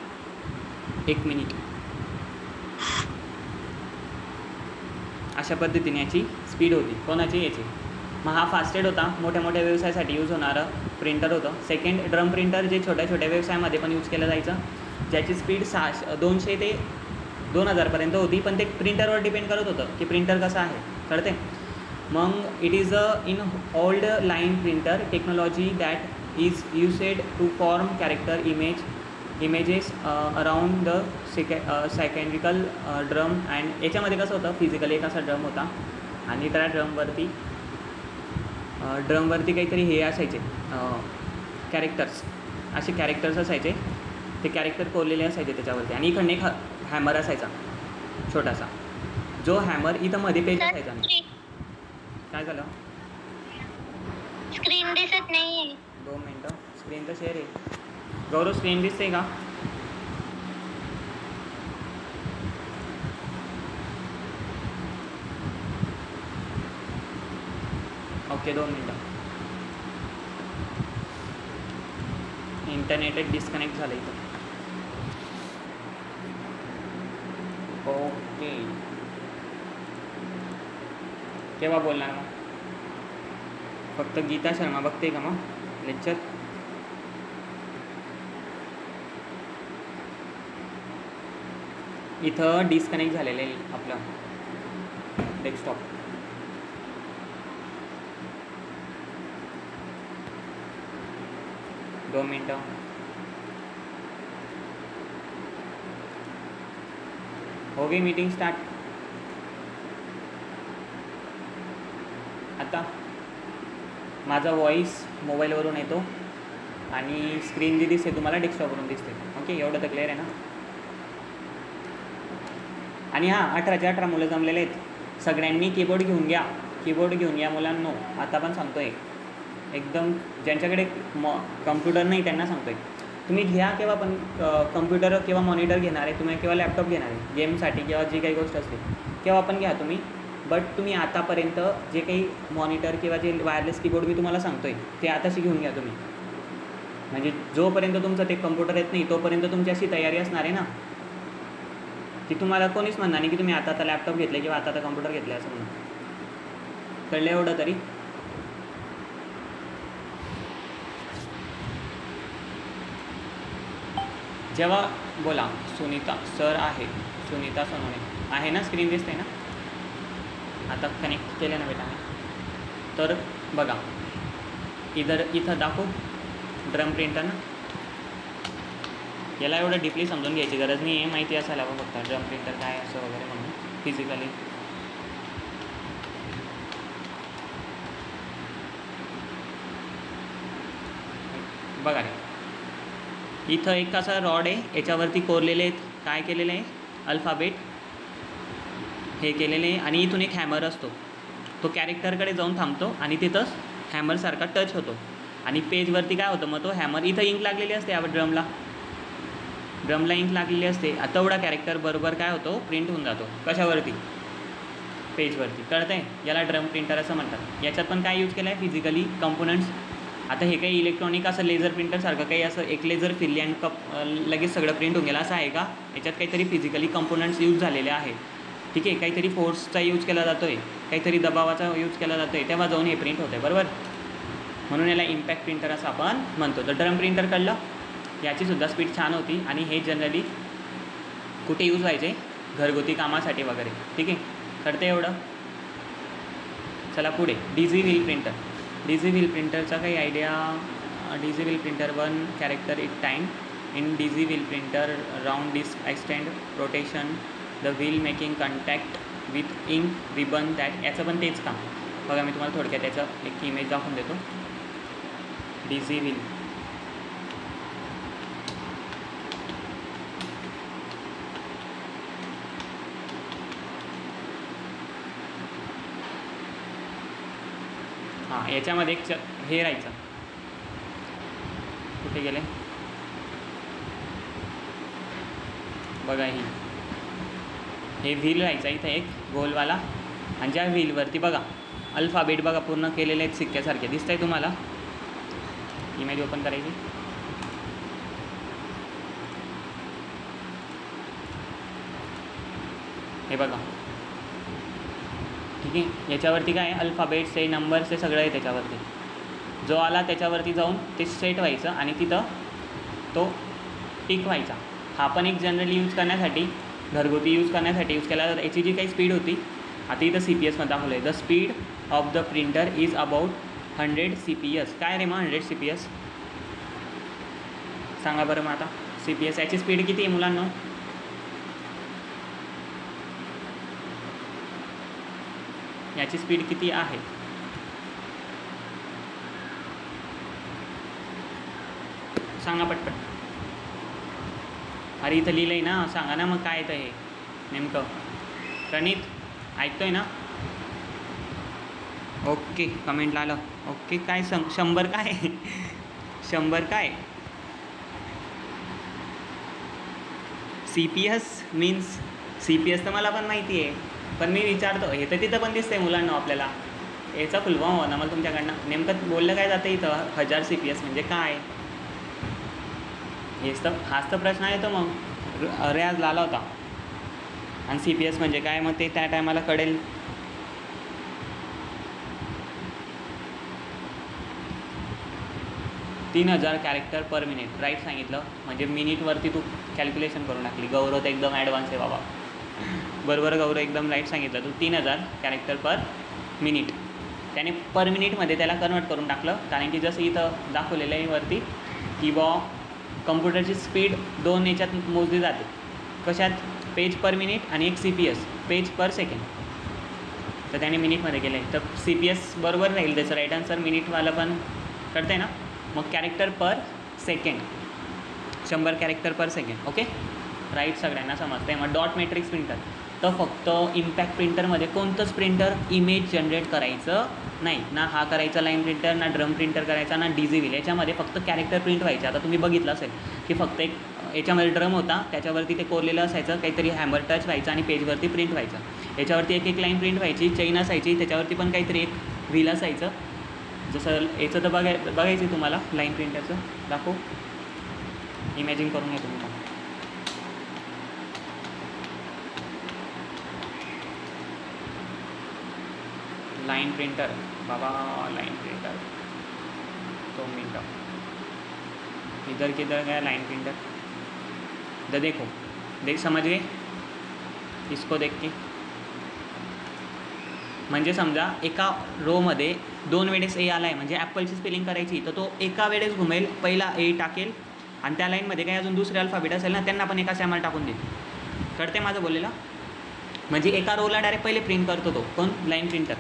1 मिनिट. अशा पद्धतीने याची स्पीड होती. कोणाची? याची. मग हा फास्टेड होता, मोठ्या मोठ्या व्यवसायासाठी यूज होणारं प्रिंटर होतं. सेकंड ड्रम प्रिंटर, जे छोट्या छोट्या व्यवसायामध्ये पण यूज केलं जायचं, ज्याची स्पीड 200 ते 2000पर्यंत होती, पण ते प्रिंटरवर डिपेंड करत होतं की प्रिंटर कसं आहे. कळते? मग it is in old line printer technology that is used to form character images around the cylindrical drum. And याच्यामध्ये कसं होतं, फिजिकली एक असा ड्रम होता आणि त्या ड्रमवरती काहीतरी हे असायचे, कॅरेक्टर्स, असे कॅरेक्टर्स असायचे. ते कॅरेक्टर कोरलेले असायचे त्याच्यावरती, आणि इकडनं एक हॅमर असायचा छोटासा, जो हॅमर इथं मध्ये पेज असायचा. काय झालं? स्क्रीन दिसत नाही. 2 मिनटं, स्क्रीन तर शेअर आहे. गौरव, स्क्रीन दिसते का? ओके, 2 मिनटं. इंटरनेट डिस्कनेक्ट झालं इथं. ओके, केव्हा बोलणार मग? फक्त गीता शर्मा बघते का मग लेक्चर? इथं डिस्कनेक्ट झालेलं आहे आपलं डेस्कटॉप. दोन मिनटं. हो गई मीटिंग स्टार्ट. आता माझा व्हॉइस मोबाईलवरून येतो आणि स्क्रीन जी दिसते तुम्हाला डेस्कटॉपवरून दिसते. ओके, एवढं तर क्लिअर आहे ना? आणि हां, 18च्या 18 मुलं जमलेले आहेत. सगळ्यांनी कीबोर्ड घेऊन घ्या, कीबोर्ड घेऊन घ्या मुलांनो. आता पण सांगतो आहे, एकदम ज्यांच्याकडे कम्प्युटर नाही त्यांना सांगतो आहे. तुम्ही घ्या केव्हा पण कम्प्युटर किंवा मॉनिटर घेणार आहे तुम्ही, किंवा लॅपटॉप घेणार आहे गेमसाठी किंवा जी काही गोष्ट असते केव्हा पण घ्या तुम्ही. बट तुम्ही आतापर्यंत जे काही मॉनिटर किंवा जे वायरलेस कीबोर्ड मी तुम्हाला सांगतो आहे ते आताशी घेऊन घ्या तुम्ही. म्हणजे जोपर्यंत तुमचं ते कम्प्युटर येत नाही तोपर्यंत तुमची अशी तयारी असणार आहे ना की तुम्हाला कोणीच म्हणणार नाही की तुम्ही आता लॅपटॉप घेतले किंवा आता कम्प्युटर घेतले असं म्हणून. कळलं एवढं तरी? जेव्हा बोला सुनीता सर आहे, सुनीता सोनवणे आहे ना, स्क्रीन दिसते ना आता? कनेक्ट केलं ना बेटा? तर बघा इथं दाखवू ड्रम प्रिंटर ना. याला एवढं डीपली समजून घ्यायची गरज नाही आहे, माहिती असायला हवं फक्त ड्रम प्रिंटर काय असं वगैरे म्हणून फिजिकली. बघा रे, इथं एक असा रॉड आहे, याच्यावरती कोरलेले आहेत, काय केलेलं आहे, अल्फाबेट हे केलेले आहे. आणि इथून एक हॅमर असतो, तो कॅरेक्टरकडे जाऊन थांबतो आणि तिथंच हॅमरसारखा टच होतो. आणि पेजवरती काय होतं, मग तो हॅमर, इथं इंक लागलेली असते आपण ड्रमला इंक लागलेली असते. आता एवढा कॅरेक्टर बरोबर काय होतो, प्रिंट होऊन जातो. कशावरती? पेजवरती. कळतंय? याला ड्रम प्रिंटर असं म्हणतात. याच्यात पण काय यूज केलं आहे, फिजिकली कंपोनंट्स. आता हे काही इलेक्ट्रॉनिक असं लेझर प्रिंटरसारखं काही असं एक लेझर फिरली आणि लगेच सगळं प्रिंट होऊन गेलं असं आहे का? याच्यात काहीतरी फिजिकली कंपोनंट्स यूज झालेले आहेत. ठीक आहे, काहीतरी फोर्सचा यूज केला जातो आहे, काहीतरी दबावाचा यूज केला जातो आहे, तेव्हा जाऊन हे प्रिंट होतं आहे. बरोबर? म्हणून याला इम्पॅक्ट प्रिंटर असं आपण म्हणतो. तर ड्रम प्रिंटर कळलं, याचीसुद्धा स्पीड छान होती आणि हे जनरली कुठे यूज व्हायचे, घरगुती कामासाठी वगैरे. ठीक आहे, कळतं एवढं. चला पुढे, daisy wheel printer. Daisy wheel प्रिंटरचा काही idea? Daisy wheel printer 1 character at time. In daisy wheel printer round disk extend rotation the wheel making contact with ink ribbon that. याचं पण तेच काम. बघा मी तुम्हाला थोडक्यात त्याचं एक इमेज दाखवून देतो. डिझी व्हील, हां, याच्यामध्ये एक हे राहायचं, कुठे गेले बघा, हे व्हील राहायचा इथं एक गोलवाला, आणि ज्या व्हीलवरती बघा अल्फाबेट बघा पूर्ण केलेले आहेत सिक्क्यासारखे. दिसत आहे तुम्हाला? इमेज ओपन करायची. हे बघा, ठीक आहे. याच्यावरती काय आहे, अल्फाबेट्स आहे, नंबर्स आहे, सगळं आहे त्याच्यावरती. जो आला त्याच्यावरती जाऊन ते सेट व्हायचं आणि तिथं तो टिक व्हायचा. हा पण एक जनरली यूज करण्यासाठी, घरगुती यूज करण्यासाठी यूज केला. तर याची जी काही स्पीड होती, आता इथं CPS मध्ये दाखवलं आहे. The speed of the printer is about 100 CPS. काय रे मग 100 CPS? सांगा बरं मग आता. CPS याची स्पीड किती आहे मुलांना? याची स्पीड किती आहे? सांगा पटपट. अरे इथं लिहिलं आहे ना, सांगा ना मग काय येतं हे नेमकं. प्रणित ऐकतोय ना? ओके, कमेंटला आलं. ओके, काय 100 काय? 100 काय? CPS मीन्स CPS तर मला पण माहिती आहे, पण मी विचारतो, हे तर तिथं पण दिसतंय मुलांना आपल्याला. याचा फुल फॉर्म हो ना मला तुमच्याकडनं. नेमकं बोललं काय जातं इथं? 1000 CPS म्हणजे काय? हेच तर, हाच तर प्रश्न आहे. तो मग रियाज आला होता, आणि CPS म्हणजे काय मग ते त्या टायमाला कळेल. तीन 3000 कॅरेक्टर पर मिनिट. राईट सांगितलं, म्हणजे मिनिटवरती तू कॅल्क्युलेशन करून टाकली. गौरव तर एकदम ॲडव्हान्स आहे बाबा. बरोबर गौरव, एकदम राईट सांगितलं तू. 3000 कॅरेक्टर पर मिनिट. त्याने पर मिनिटमध्ये त्याला कन्वर्ट करून टाकलं, कारण की जसं इथं दाखवलेलं आहे वरती की कम्प्युटरची स्पीड 2 याच्यात मोजली जाते. कशात? पेज पर मिनिट आणि एक CPS पेज पर सेकंड. तर त्याने मिनिटमध्ये केलं आहे, तर CPS बरोबर राहील त्याचं राईट आन्सर. मिनिटवाला पण कळतं आहे ना. मग कॅरेक्टर पर सेकंड, 100 कॅरेक्टर पर सेकंड. ओके, राईट, सगळ्यांना समजतं आहे. मग डॉट मॅट्रिक्स प्रिंटर, तर फक्त इम्पॅक्ट प्रिंटरमध्ये कोणतंच प्रिंटर इमेज जनरेट करायचं नाही. ना हा करायचा लाईन प्रिंटर, ना ड्रम प्रिंटर करायचा, ना डिझी व्हील. याच्यामध्ये फक्त कॅरेक्टर प्रिंट व्हायचे. आता तुम्ही बघितलं असेल की फक्त एक याच्यामध्ये ड्रम होता, त्याच्यावरती ते कोरलेलं असायचं, काहीतरी हॅमर टच व्हायचं आणि पेजवरती प्रिंट व्हायचं. याच्यावरती एक लाईन प्रिंट व्हायची, चेन असायची, त्याच्यावरती पण काहीतरी एक व्हील असायचं. जसं याचं तर बघायचं तुम्हाला लाईन प्रिंटरचं. दाखव, इमॅजिन करून घ्या तुम्ही. लाइन प्रिंटर बाबा, लाइन प्रिंटर 2 मिनट. इधर किधर गया लाइन प्रिंटर? इधर देखो, समझ गए इसको देख के. म्हणजे समजा एका रोमध्ये 2 वेळेस ए आला आहे, म्हणजे ॲपलची स्पेलिंग करायची, तर तो एका वेळेस घुमेल, पहिला ए टाकेल आणि त्या लाईनमध्ये काही अजून दुसरे अल्फाबेट असेल ना, त्यांना पण एका सॅमल टाकून देईल. कळते माझं बोललेलं? म्हणजे एका रोला डायरेक्ट पहिले प्रिंट करतो तो कोण? Line printer.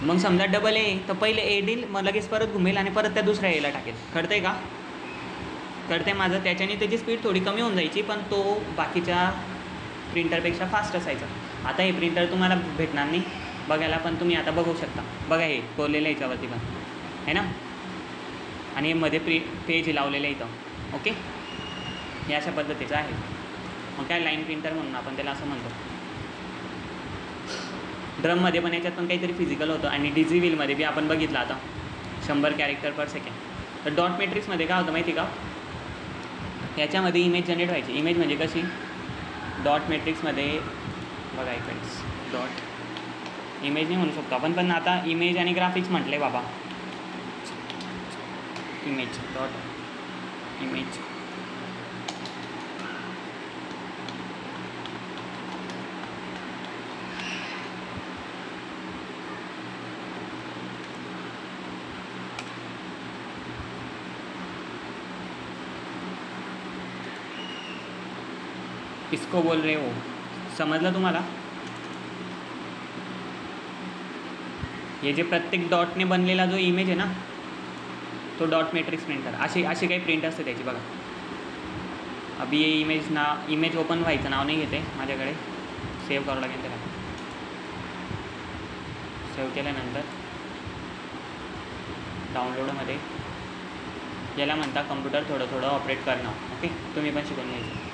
मग समजा डबल ए, तर पहिले ए देईल, मग लगेच परत घुमेल आणि परत त्या दुसऱ्या एला टाकेल. कळतंय का? कळतंय माझं? त्याच्याने त्याची स्पीड थोडी कमी होऊन जायची, पण तो बाकीच्या प्रिंटरपेक्षा फास्ट असायचा. आता हे प्रिंटर तुम्हाला भेटणार नाही बघायला, पण तुम्ही आता बघू शकता. बघा हे कोरलेलं याच्यावरती पण आहे ना, आणि मध्ये पेज लावलेलं आहे इथं. ओके, हे अशा पद्धतीचं आहे. मग काय लाईन प्रिंटर म्हणून आपण त्याला असं म्हणतो. ड्रममध्ये पण याच्यात पण काहीतरी फिजिकल होतं, आणि डिझी व्हीलमध्ये बी आपण बघितलं आता 100 कॅरेक्टर पर सेकंड. तर डॉट मॅट्रिक्समध्ये काय होतं माहिती का? याच्यामध्ये इमेज जनरेट व्हायची. इमेज म्हणजे कशी? डॉट मॅट्रिक्समध्ये बघा फ्रेंड्स, डॉट इमेज नाही म्हणू शकतो आपण, पण आता इमेज आणि ग्राफिक्स म्हटले बाबा. इमेज डॉट इमेज किसको बोल रहे हो, समजलं तुम्हाला? हे जे प्रत्येक डॉटने बनलेला जो इमेज आहे ना, तो डॉट मॅट्रिक्स प्रिंटर. अशी काही प्रिंट असते त्याची बघा. अभी ये इमेज ओपन व्हायचं नाव नाही घेते माझ्याकडे, सेव्ह करावं लागेल त्याला. सेव्ह केल्यानंतर डाउनलोडमध्ये याला म्हणता कम्प्युटर थोडं ऑपरेट करणं. ओके, तुम्ही पण शिकून घ्यायचं.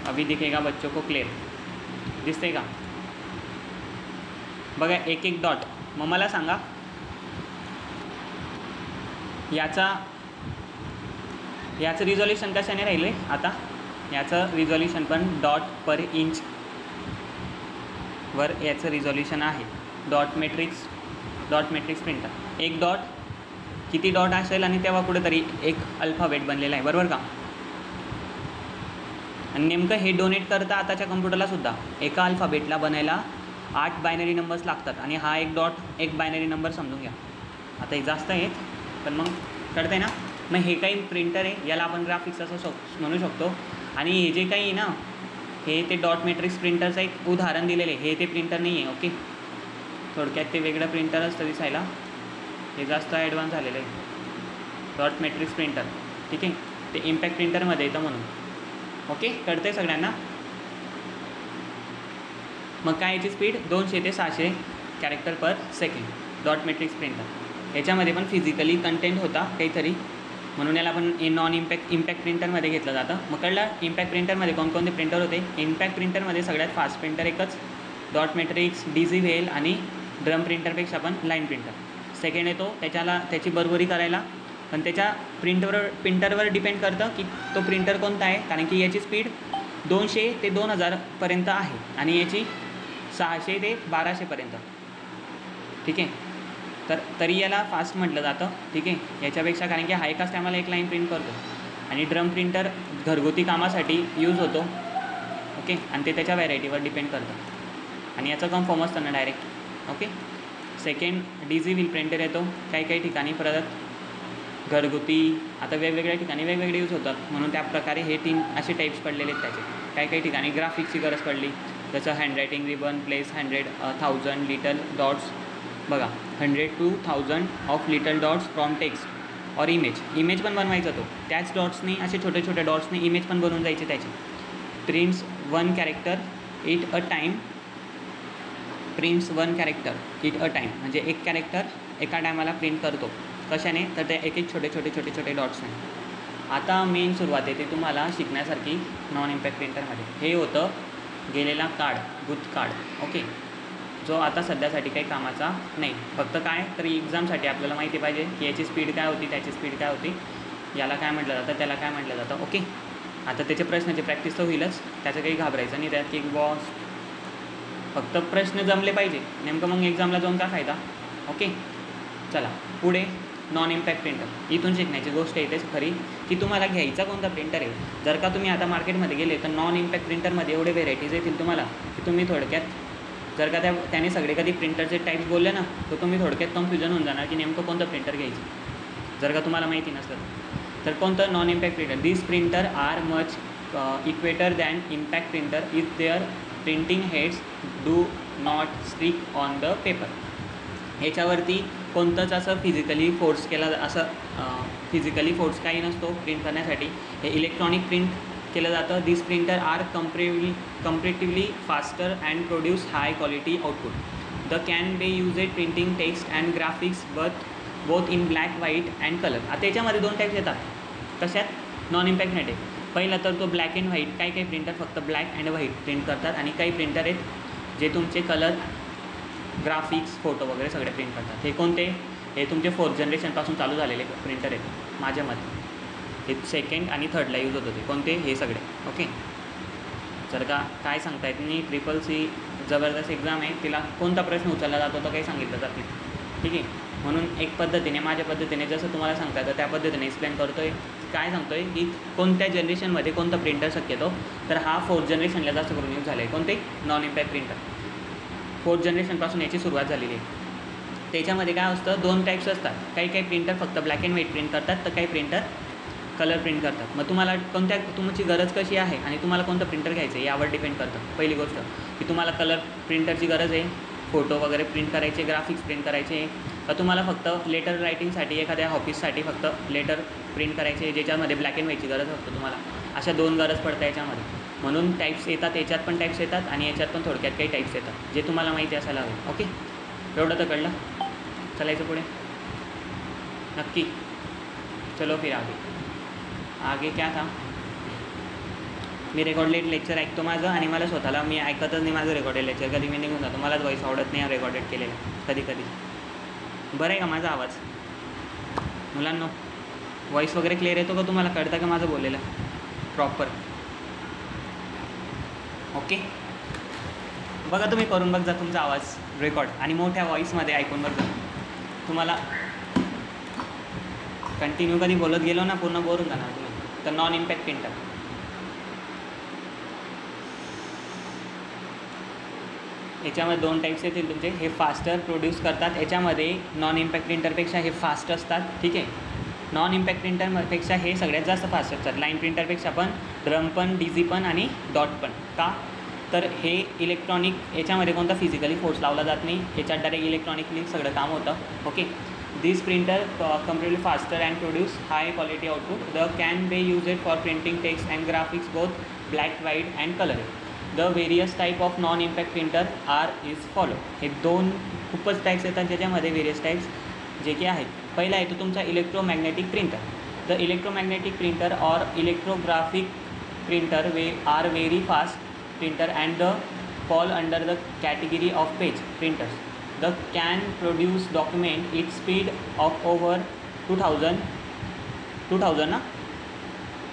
अभी दिखेगा बच्चों को क्लियर, दिसते का बघा एक एक डॉट. मग मला सांगा याचं रिझॉल्युशन कशाने राहिले? आता याचं रिझॉल्युशन पण डॉट पर इंच वर याचं रिझॉल्युशन आहे. Dot matrix printer. एक डॉट किती डॉट असेल आणि तेव्हा कुठेतरी एक अल्फाबेट बनलेला आहे, बरोबर का? आणि नेमकं हे डोनेट करता आताच्या कम्प्युटरला सुद्धा एका अल्फाबेटला बनायला 8 बायनरी नंबर्स लागतात आणि हा एक डॉट एक बायनरी नंबर समजून घ्या. आता हे जास्त आहेत पण मग कळतं आहे ना. मग हे काही प्रिंटर आहे, याला आपण ग्राफिक्स असं म्हणू शकतो. आणि हे जे काही ना, हे ते डॉट मॅट्रिक्स प्रिंटरचं एक उदाहरण दिलेलं आहे. हे ते प्रिंटर नाही आहे. ओके, थोडक्यात ते वेगळं प्रिंटर असतं दिसायला, हे जास्त ॲडव्हान्स झालेलं आहे डॉट मॅट्रिक्स प्रिंटर. ठीक आहे, ते इम्पॅक्ट प्रिंटरमध्ये येतं म्हणून. ओके, कळतं आहे सगळ्यांना? मग काय याची स्पीड 200 ते 600 कॅरेक्टर पर सेकंड डॉट मॅट्रिक्स प्रिंटर. याच्यामध्ये पण फिजिकली कंटेंट होता काहीतरी, म्हणून याला आपण नॉन इम्पॅक्ट प्रिंटरमध्ये घेतलं जातं. मग कळलं इम्पॅक्ट प्रिंटरमध्ये कोणकोणते प्रिंटर होते? इम्पॅक्ट प्रिंटरमध्ये सगळ्यात फास्ट प्रिंटर एकच, डॉट मॅट्रिक्स, डीझी व्हेल आणि ड्रम प्रिंटरपेक्षा पण लाईन प्रिंटर. सेकंड येतो त्याची बरोबरी करायला, पण त्याच्या प्रिंटरवर डिपेंड करतं की तो प्रिंटर कोणता आहे. कारण की याची स्पीड 200 ते 2000पर्यंत आहे आणि याची 600 ते 1200पर्यंत. ठीक आहे, तर तरी याला फास्ट म्हटलं जातं. ठीक आहे, याच्यापेक्षा, कारण की हा एकाच टायमाला एक लाईन प्रिंट करतो. आणि ड्रम प्रिंटर घरगुती कामासाठी यूज होतो. ओके, आणि ते त्याच्या व्हरायटीवर डिपेंड करतं आणि याचं कन्फर्म असतं ना direct. Okay, second daisy wheel printer येतो काही ठिकाणी, परत घरगुती, आता वेगवेगळ्या ठिकाणी वेगवेगळे यूज होतात. म्हणून त्या प्रकारे हे 3 असे टाईप्स पडलेले आहेत त्याचे. काही ठिकाणी ग्राफिक्सची गरज पडली, जसं handwriting ribbon, place 100, 1000 little dots. बघा 100 to 1000 of little dots from text और इमेज पण बनवायचा तो. त्याच डॉट्सनी, असे छोटे छोटे डॉट्सनी इमेज पण बनवून जायचे त्याची. Prints 1 character it a time. म्हणजे एक कॅरेक्टर एका टायमाला प्रिंट करतो. कशाने? तर ते एक छोटे डॉट्सने. आता मेन सुरुवात येते तुम्हाला शिकण्यासारखी नॉन इम्पॅक्ट प्रिंटरमध्ये. हे होतं गेलेला गुथ कार्ड. ओके, जो आता सध्यासाठी काही कामाचा नाही. फक्त काय, तर एक्झामसाठी आपल्याला माहिती पाहिजे की याची स्पीड काय होती, त्याची स्पीड काय होती, याला काय म्हटलं जातं, त्याला काय म्हटलं जातं. ओके, आता त्याचे प्रश्नाची प्रॅक्टिस तर होईलच, त्याचं काही घाबरायचं नाही. त्यात की बॉस फक्त प्रश्न जमले पाहिजे, नेमकं मग एक्झामला जाऊन काय फायदा. ओके, चला पुढे. Non impact printer. इथून शिकण्याची गोष्ट येतेच खरी की तुम्हाला घ्यायचा कोणता प्रिंटर आहे. जर का तुम्ही आता मार्केटमध्ये गेले तर नॉन इम्पॅक्ट प्रिंटरमध्ये एवढे व्हेरायटीज येतील तुम्हाला की तुम्ही थोडक्यात, जर का त्याने सगळे कधी प्रिंटरचे टाईप्स बोलले ना, तर तुम्ही थोडक्यात कन्फ्युजन होऊन जाणार की नेमकं कोणतं प्रिंटर घ्यायचं, जर का तुम्हाला माहिती नसलं तर. कोणतं? Non impact printer. This printer are much quieter than impact printer if their printing heads do not strike on the paper. ह्याच्यावरती कोणतंच असं फिजिकली फोर्स काही नसतो प्रिंट करण्यासाठी. हे इलेक्ट्रॉनिक प्रिंट केलं जातं. This printer are comparatively faster and produce high quality output. The can be used printing text and graphics both in black, white and colour. आता याच्यामध्ये 2 टाईप्स येतात. कशात? नॉन इम्पॅक्टमध्ये. पहिला तर तो ब्लॅक अँड व्हाईट. काही प्रिंटर फक्त ब्लॅक अँड व्हाईट प्रिंट करतात आणि काही प्रिंटर आहेत जे तुमचे कलर, ग्राफिक्स, फोटो वगैरे सगळे प्रिंट करतात. हे कोणते? हे तुमचे 4th जनरेशनपासून चालू झालेले प्रिंटर आहेत माझ्या मते. हे 2nd आणि 3rd ला यूज होत होते. कोणते? हे सगळे. ओके, जर का काय सांगतायत मी CCC जबरदस्त एक्झाम आहे, तिला कोणता प्रश्न उचलला जातो तो काही सांगितलं जात नाही, ठीक आहे. म्हणून एक पद्धतीने माझ्या पद्धतीने जसं तुम्हाला सांगता येतं त्या पद्धतीने एक्सप्लेन करतो आहे. काय सांगतो आहे की कोणत्या जनरेशनमध्ये कोणतं प्रिंटर शक्यतो, तर हा 4th जनरेशनला जास्त करून यूज झाला आहे. कोणते? Non impact printer. 4th जनरेशनपासून याची सुरुवात झालेली आहे. त्याच्यामध्ये काय असतं, 2 टाईप्स असतात. काही प्रिंटर फक्त ब्लॅक अँड व्हाईट प्रिंट करतात, तर काही प्रिंटर कलर प्रिंट करतात. मग तुम्हाला तुमची गरज कशी आहे आणि तुम्हाला कोणतं प्रिंटर घ्यायचं आहे यावर डिपेंड करतं. पहिली गोष्ट की तुम्हाला कलर प्रिंटरची गरज आहे, फोटो वगैरे प्रिंट करायचे, ग्राफिक्स प्रिंट करायचे, तर तुम्हाला फक्त लेटर रायटिंगसाठी एखाद्या ऑफिससाठी फक्त लेटर प्रिंट करायचे ज्याच्यामध्ये ब्लॅक अँड व्हाईटची गरज असते तुम्हाला. अशा 2 गरज पडतात याच्यामध्ये. म्हणून टाईप्स येतात, याच्यात पण टाईप्स येतात आणि याच्यात पण थोडक्यात काही टाईप्स येतात जे तुम्हाला माहिती असायला हवे. ओके, एवढं तर कळलं. चलायचं पुढे नक्की. चलो फिर आगे क्या था. मी रेकॉर्डेड लेक्चर ऐकतो माझं आणि मला स्वतःला मी ऐकतच नाही माझं रेकॉर्डेड लेक्चर. कधी मी निघून जातो, मलाच व्हॉईस आवडत नाही रेकॉर्डेड केलेलं कधी. बरं आहे का माझा आवाज मुलांनो? व्हॉईस वगैरे क्लिअर येतो का तुम्हाला? कळतं का माझं बोललेलं प्रॉपर? ओके, बघा तुम्ही करून बघ जा तुमचा आवाज रेकॉर्ड आणि मोठ्या व्हॉईसमध्ये ऐकून बघ जा. तुम्हाला कंटिन्यू कधी बोलत गेलो ना पूर्ण बोर होऊन जाणार तुम्ही. तर नॉन इम्पॅक्ट प्रिंटर, याच्यामध्ये 2 टाईप्स येतील तुमचे. हे फास्टर प्रोड्यूस करतात, याच्यामध्ये नॉन इम्पॅक्ट प्रिंटरपेक्षा हे फास्ट असतात, ठीक आहे. नॉन इम्पॅक्ट प्रिंटरपेक्षा हे सगळ्यात जास्त फास्ट असतात. लाईन प्रिंटरपेक्षा पण, ड्रम पण, डीझी पण आणि डॉट पण. का? तर हे इलेक्ट्रॉनिक, याच्यामध्ये कोणता फिजिकली फोर्स लावला जात नाही, याच्यात डायरेक्ट इलेक्ट्रॉनिकली सगळं काम होतं. Okay, this printer completely faster and produce high quality output. The can be use it for printing text and graphics both black white and colour. The various type of non impact printer are is follow. हे 2 खूपच types येतात ज्याच्यामध्ये various types जे की आहेत. पहिला येतो तुमचा electromagnetic printer. The electromagnetic printer or electrographic printer are very fast printer and the fall under the category of page printers. The can produce document it speed of over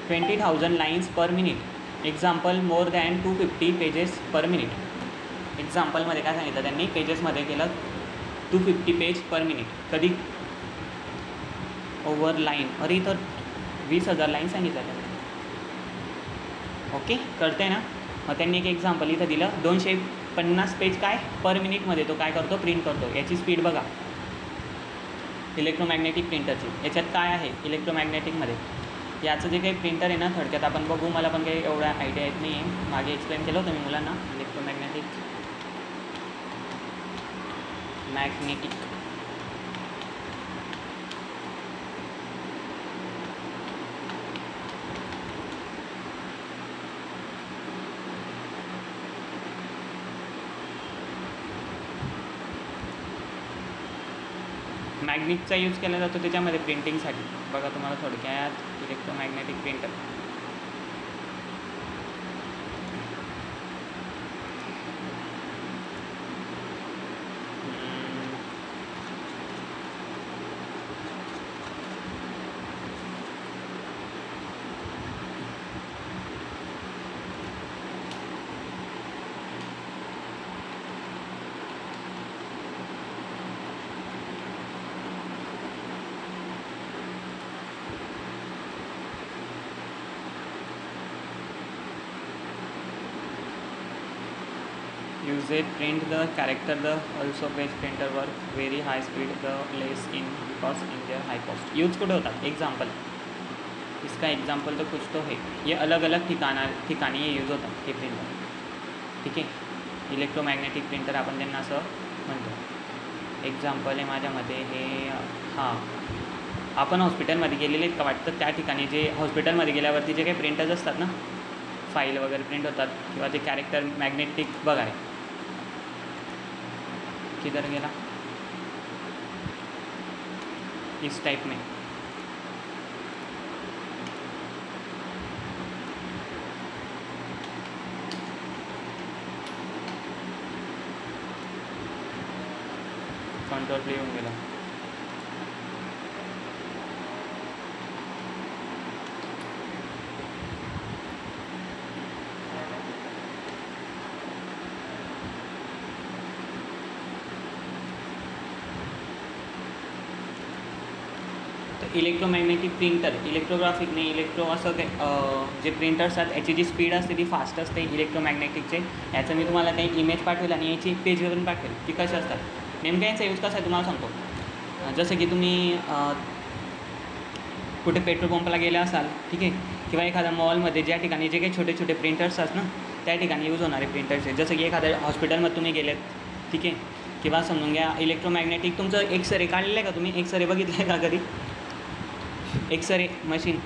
20,000 lines per minute. Example more than 250 pages per minute. एक्झाम्पलमध्ये काय सांगितलं त्यांनी, पेजेसमध्ये केलं 250 page per minute. कधी over line, अरे इथं 20,000 line सांगितलं त्यांनी. ओके, कळते ना. मग त्यांनी एक एक्झाम्पल इथं दिलं, 250 पेज काय पर मिनिटमध्ये तो काय करतो, प्रिंट करतो. याची स्पीड बघा इलेक्ट्रोमॅग्नेटिक प्रिंटरची. याच्यात काय आहे इलेक्ट्रोमॅग्नेटिकमध्ये, याचं जे काही प्रिंटर आहे ना थोडक्यात आपण बघू. मला पण काही एवढा आयडिया येत नाही आहे, मागे एक्सप्लेन केलं होतं मी मुलांना इलेक्ट्रोमॅग्नेटिक मॅग्नेटचा यूज केला जातो त्याच्यामध्ये प्रिंटिंगसाठी. बघा तुम्हाला थोडक्यात electromagnetic printer. Usage print the character. The also page printer work very high speed, the less in cost in their high cost. Use कुठे होता? एग्जाम्पल, इसका एग्जाम्पल तो कुछ तो है. ये अलग अलग ठिकाणी हे यूज होतात हे प्रिंटर, ठीक आहे. इलेक्ट्रोमॅग्नेटिक प्रिंटर आपण त्यांना असं म्हणतो. एक्झाम्पल आहे माझ्यामध्ये हे. हां, आपण हॉस्पिटलमध्ये गेलेले आहेत का वाटतं, त्या ठिकाणी जे हॉस्पिटलमध्ये गेल्यावरती जे काही प्रिंटर्स असतात ना, फाईल वगैरे प्रिंट होतात किंवा ते कॅरेक्टर मॅग्नेटिक बघा आहे. किधर गेला? इस टाइप में कंट्रोल प्ले होऊन गेला. इलेक्ट्रोमॅग्नेटिक प्रिंटर, इलेक्ट्रोग्राफिक नाही, इलेक्ट्रो असं काही जे प्रिंटर्स आहेत याची जी स्पीड असते ती फास्ट असते इलेक्ट्रोमॅग्नेटिकचे. याचं मी तुम्हाला काही इमेज पाठवेल आणि याची पेजवरून पाठवेल की कसे असतात. नेमकं यांचा यूज कसा आहे तुम्हाला सांगतो. जसं की तुम्ही कुठे पेट्रोल पंपला गेले असाल, ठीक आहे, किंवा एखाद्या मॉलमध्ये ज्या ठिकाणी जे काही छोटे छोटे प्रिंटर्स असतात ना त्या ठिकाणी यूज होणारे प्रिंटर्स आहेत. जसं की एखाद्या हॉस्पिटलमध्ये तुम्ही गेलेत, ठीक आहे, किंवा समजून घ्या इलेक्ट्रोमॅग्नेटिक तुमचं एक्सरे काढलेलं आहे का तुम्ही, एक्सरे बघितलं आहे का कधी, एक्सरे मशीन,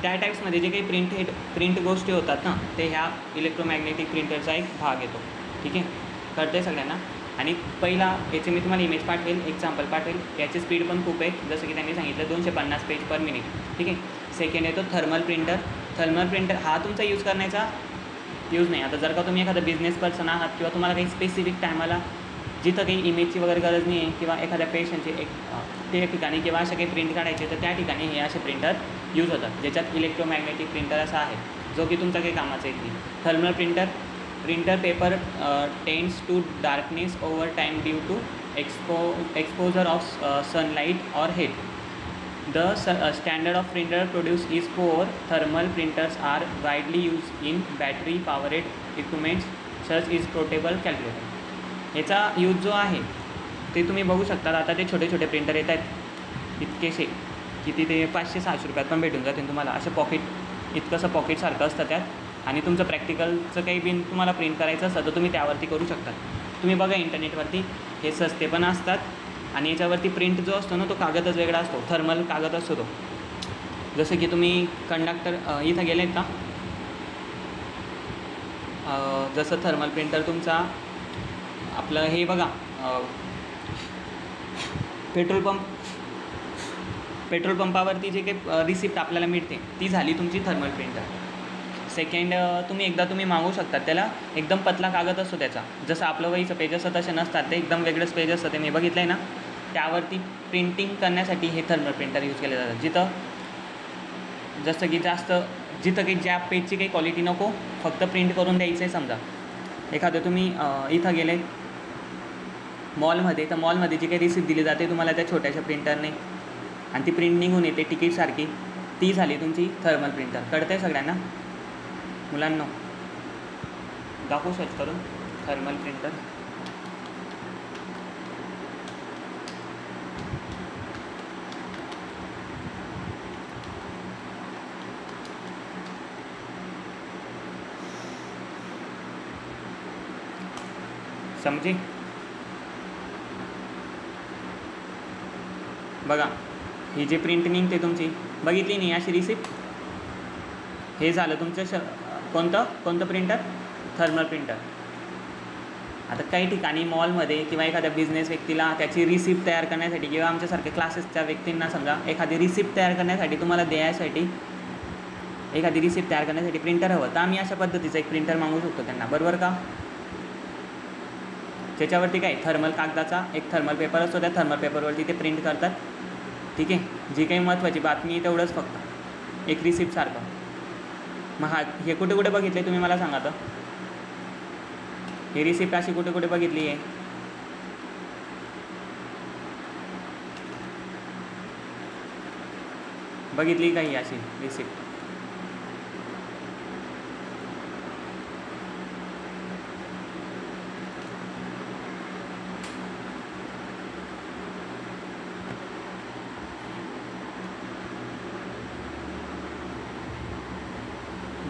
त्या टाईप्समध्ये जे काही प्रिंट गोष्टी होतात ना ते ह्या इलेक्ट्रोमॅग्नेटिक प्रिंटरचा एक भाग येतो. ठीक आहे, कळतं आहे सगळ्यांना. आणि पहिला याचे मी तुम्हाला इमेज पाठवेल, एक्झाम्पल पाठवेल. याची स्पीड पण खूप आहे, जसं की त्यांनी सांगितलं 250 पेज पर मिनिट. ठीक आहे. सेकंड येतो थर्मल प्रिंटर. थर्मल प्रिंटर हा तुमचा यूज करण्याचा यूज नाही. आता जर का तुम्ही एखादा बिझनेस पर्सन आहात किंवा तुम्हाला काही स्पेसिफिक टायमाला जिथं काही इमेजची वगैरे गरज नाही आहे किंवा एखाद्या पेशंटची ते ठिकाणी किंवा अशा काही प्रिंट काढायचे तर त्या ठिकाणी हे असे प्रिंटर यूज होतात, ज्याच्यात इलेक्ट्रोमॅग्नेटिक प्रिंटर असा आहे जो की तुमचा काही कामाचा येईल. Thermal printer paper tends to darkness over time due to exposure of sunlight और heat. The standard of printer produced is poor. Thermal printers are widely used in battery powered equipments such as portable calculator. याचा use जो आहे ते तुम्ही बघू शकता. आता ते छोटे छोटे प्रिंटर येत आहेत इतकेसे किती ते 500-600 रुपयात पण भेटून जातील तुम्हाला. असे पॉकेट इतकंसं पॉकेटसारखं असतं त्यात. आणि तुमचं प्रॅक्टिकलचं काही बिन तुम्हाला प्रिंट करायचं असतं तर तुम्ही त्यावरती करू शकता. तुम्ही बघा इंटरनेटवरती, हे सस्ते पण असतात आणि याच्यावरती प्रिंट जो असतो ना तो कागदच वेगळा असतो, थर्मल कागद असतो तो. जसं की तुम्ही कंडक्टर इथं गेलेत का, जसं थर्मल प्रिंटर तुमचा आपलं हे बघा पेट्रोल पंपावरती जे काही रिसिप्ट आपल्याला मिळते ती झाली तुमची थर्मल प्रिंटर. सेकंड तुम्ही मागवू शकता, त्याला एकदम पतला कागद असतो त्याचा, जसं आपलं वहीचं पेज असतं तसे नसतात ते, एकदम वेगळंच पेज असतं ते. मी बघितलं आहे ना, त्यावरती प्रिंटिंग करण्यासाठी हे थर्मल प्रिंटर यूज केले जातात. जसं की जिथं काही ज्या पेजची काही क्वालिटी नको, फक्त प्रिंट करून द्यायचं आहे. समजा एखादं तुम्ही इथं गेले मॉलमध्ये, तर मॉलमध्ये जी काही रिसिप्ट दिली जाते तुम्हाला त्या छोट्याशा प्रिंटरने आणि ती प्रिंट निघून येते तिकीटसारखी, ती झाली तुमची थर्मल प्रिंटर. कळतं आहे सगळ्यांना मुलांना? दाखवू सर्च करून थर्मल प्रिंटर. समजी? बघा ही जी प्रिंट निघते तुमची, बघितली नाही अशी रिसिप्ट, हे झालं तुमचं कोणतं प्रिंटर, थर्मल प्रिंटर. आता काही ठिकाणी मॉलमध्ये किंवा एखाद्या बिझनेस व्यक्तीला त्याची रिसिप्ट तयार करण्यासाठी किंवा आमच्यासारख्या क्लासेसच्या व्यक्तींना समजा एखादी रिसिप्ट तयार करण्यासाठी तुम्हाला द्यायसाठी एखादी रिसिप्ट तयार करण्यासाठी प्रिंटर हवं, तर आम्ही अशा पद्धतीचं एक प्रिंटर मागू शकतो त्यांना, बरोबर का? त्याच्यावरती काय थर्मल कागदाचा एक थर्मल पेपर असतो, त्या थर्मल पेपरवरती ते प्रिंट करतात. ठीक आहे, जी काही महत्त्वाची बातमी आहे तेवढंच फक्त एक रिसिप्टसारखं. मग हे कुठे कुठे बघितले तुम्ही मला सांगा तर, ही रिसिप्ट अशी कुठे कुठे बघितली आहे? बघितली काही अशी रिसिप्ट?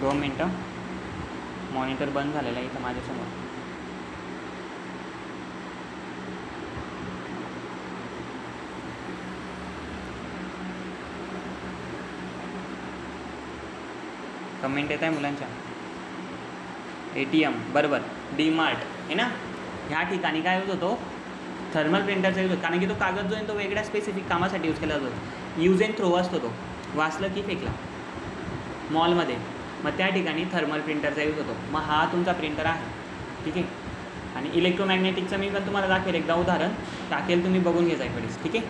दोन मिनटं, मॉनिटर बंद झालेला आहे इथं माझ्यासमोर. कमेंट येत आहे मुलांच्या. ATM बरोबर, DMart आहे ना, ह्या ठिकाणी काय यूज होतो थर्मल प्रिंटरचा यूज होतो, कारण की तो कागद जो आहे तो वेगळ्या स्पेसिफिक कामासाठी यूज केला जातो. यूज अँड थ्रो असतो तो, वाचलं की फेकला मॉलमध्ये, मग त्या ठिकाणी थर्मल प्रिंटरचा यूज होतो. मग हा तुमचा प्रिंटर आहे. ठीक आहे. आणि इलेक्ट्रोमॅग्नेटिकचं मी पण तुम्हाला दाखवेल, एकदा उदाहरण टाकेल, तुम्ही बघून घ्यायचं इकडेच. ठीक आहे,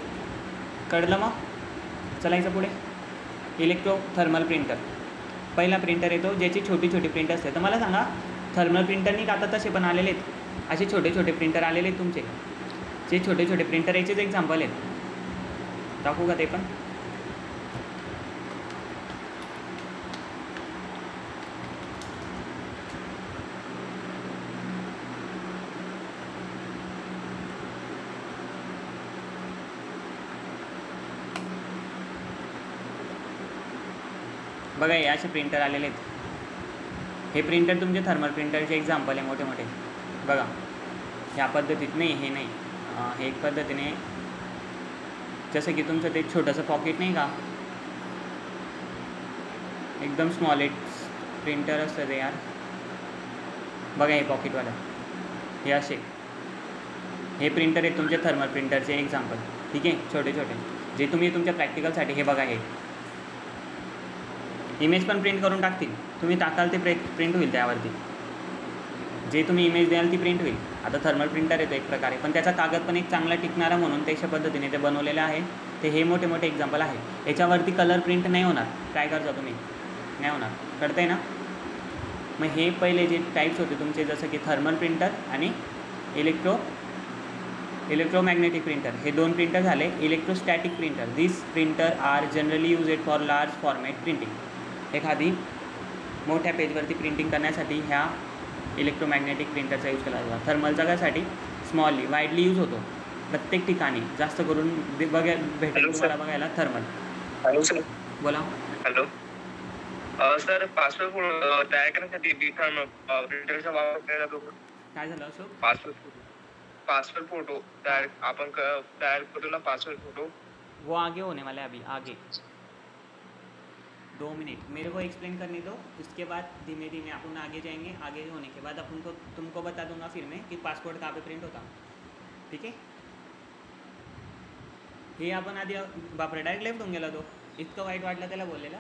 कळलं? मग चलायचं पुढे. थर्मल प्रिंटर, पहिला प्रिंटर येतो ज्याची छोटी छोटी प्रिंट असते. तर मला सांगा थर्मल प्रिंटरनी का आता तसे पण आलेले आहेत, असे छोटे छोटे प्रिंटर आलेले आहेत तुमचे, जे छोटे छोटे प्रिंटर याचेच एक्झाम्पल आहेत. दाखवू का ते पण? बघा हे असे प्रिंटर आलेले आहेत. हे प्रिंटर तुमचे थर्मल प्रिंटरचे एक्झाम्पल आहे मोठे मोठे. बघा ह्या पद्धतीत नाही, हे नाही, हे एक पद्धतीने जसं की तुमचं ते छोटंसं पॉकेट नाही का, एकदम स्मॉल एक प्रिंटर असतं ते यार. बघा हे पॉकेटवालं, हे असे हे प्रिंटर आहेत तुमचे थर्मल प्रिंटरचे एक्झाम्पल. ठीक आहे, छोटे छोटे जे तुम्ही तुमच्या प्रॅक्टिकलसाठी. हे बघा हे इमेज पण प्रिंट करून टाकतील. तुम्ही टाकाल ते प्रिंट होईल त्यावरती. जे तुम्ही इमेज द्याल ती प्रिंट होईल. आता थर्मल प्रिंटर येतो एक प्रकारे, पण त्याचा कागद पण एक चांगला टिकणारा म्हणून त्याच्या पद्धतीने ते बनवलेलं आहे. ते हे मोठे मोठे एक्झाम्पल आहे. याच्यावरती कलर प्रिंट नाही होणार. ट्राय करता तुम्ही, नाही होणार. कळतंय ना? मग हे पहिले जे टाईप्स होते तुमचे, जसं की थर्मल प्रिंटर आणि इलेक्ट्रोमॅग्नेटिक प्रिंटर, हे दोन प्रिंटर झाले. Electrostatic printer, this printer are generally use for large format printing. एखादी मोठ्या पेजवरती प्रिंटिंग करण्यासाठी ह्या इलेक्ट्रोमॅग्नेटिक प्रिंटरचा यूज केला जातो. थर्मलचा कशासाठी? स्मॉली वाईडली यूज होतो प्रत्येक ठिकाणी. जास्त करून भेटेल तुम्हाला बघायला थर्मल. Hello sir. बोला. हॅलो सर, पासवर्ड तयार करण्यासाठी प्रिंटरचा वापर केला जातो. काय झालं अशोक? पासवर्ड फोटो तयार आपण तयार करतो ना, पासवर्ड फोटो. वो आगे होने वाला है अभी, आगे 2 मिनट मेरे को एक्सप्लेन करने दो. उसके बाद धीमे धीमे अपन आगे जाएंगे. आगे होने के बाद अपन को तुमको बता दूंगा फिर मैं कि पासपोर्ट कहाँ पे प्रिंट होता. ठीक आहे. हे आपण आधी बापरे डायरेक्ट लेफ्ट होऊन गेला तो. इतकं वाईट वाटलं त्याला बोललेला.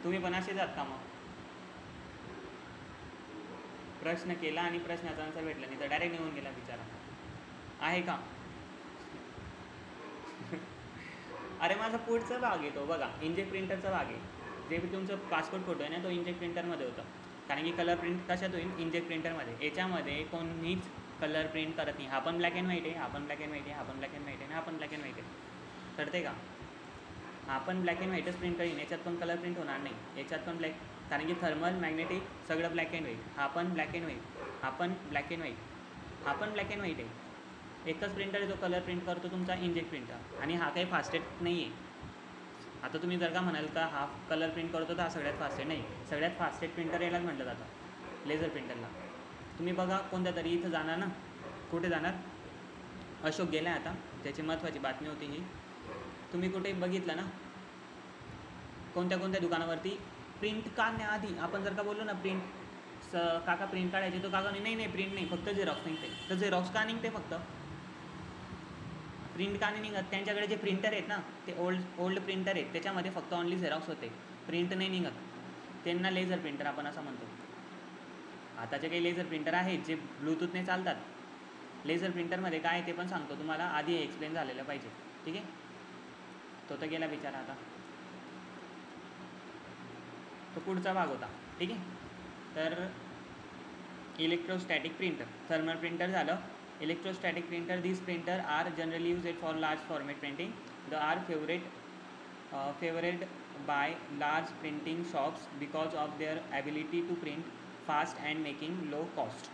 तुम्ही पण असे जात का मग? प्रश्न केला आणि प्रश्नाचा आन्सर भेटला नाही तर डायरेक्ट निघून गेला बिचारा. आहे का? अरे माझा पुढचा भाग येतो बघा, इंजेक्ट प्रिंटरचा भाग आहे. जे तुमचं पासपोर्ट फोटो आहे ना, तो इंजेक्ट प्रिंटरमध्ये होतं. कारण की कलर प्रिंट कशात होईल? इंजेक्ट प्रिंटरमध्ये. याच्यामध्ये कोणीच कलर प्रिंट करत नाही. हा पण ब्लॅक अँड व्हाईट आहे, हा पण ब्लॅक अँड व्हाईट आहे, हा पण ब्लॅक अँड व्हाईट आहे, हा पण ब्लॅक अँड व्हाईट आहे. कळते का? हा पण ब्लॅक अँड व्हाईटच प्रिंट करीन. याच्यात पण कलर प्रिंट होणार नाही. याच्यात पण ब्लॅक, कारण की थर्मल मॅग्नेटिक सगळं ब्लॅक अँड व्हाईट. हा पण ब्लॅक अँड व्हाईट, हा पण ब्लॅक अँड व्हाईट, हा पण ब्लॅक अँड व्हाईट आहे. एकच प्रिंटर आहे जो कलर प्रिंट करतो, तुमचा इंजेक्ट प्रिंटर. आणि हा काही फास्टेस्ट नाही आहे. आता तुम्ही जर का म्हणाल का हा कलर प्रिंट करतो तर हा सगळ्यात फास्टेस्ट नाही. सगळ्यात फास्टेस्ट प्रिंटर यालाच म्हटलं जातं, लेझर प्रिंटरला. तुम्ही बघा कोणत्या तरी इथं जाणार ना, कुठे जाणार? अशोक गेला आता, त्याची महत्त्वाची बातमी होती ही. तुम्ही कुठे बघितलं ना, कोणत्या कोणत्या दुकानावरती प्रिंट काढण्याआधी आपण जर का बोललो ना प्रिंट काका प्रिंट काढायची, तो काका नाही प्रिंट नाही, फक्त झेरॉक्स निघते. तर झेरॉक्स का निघते? फक्त प्रिंट का नाही निघत? त्यांच्याकडे जे प्रिंटर आहेत ना, ते ओल्ड प्रिंटर आहेत, त्याच्यामध्ये फक्त ऑनली झेरॉक्स होते, प्रिंट नाही निघत. त्यांना लेझर प्रिंटर आपण असं म्हणतो. आताचे काही लेझर प्रिंटर आहेत जे ब्लूटूथने चालतात. लेझर प्रिंटरमध्ये काय ते पण सांगतो तुम्हाला, आधी एक्सप्लेन झालेलं पाहिजे. ठीक आहे. तो तर गेला बिचारा आता. तो पुढचा भाग होता. ठीक आहे. तर इलेक्ट्रोस्टॅटिक प्रिंटर, थर्मल प्रिंटर झालं. Electrostatic printer, this printer are generally use for large format printing. The are favoured by large printing shops because of their ability to print fast and making low cost.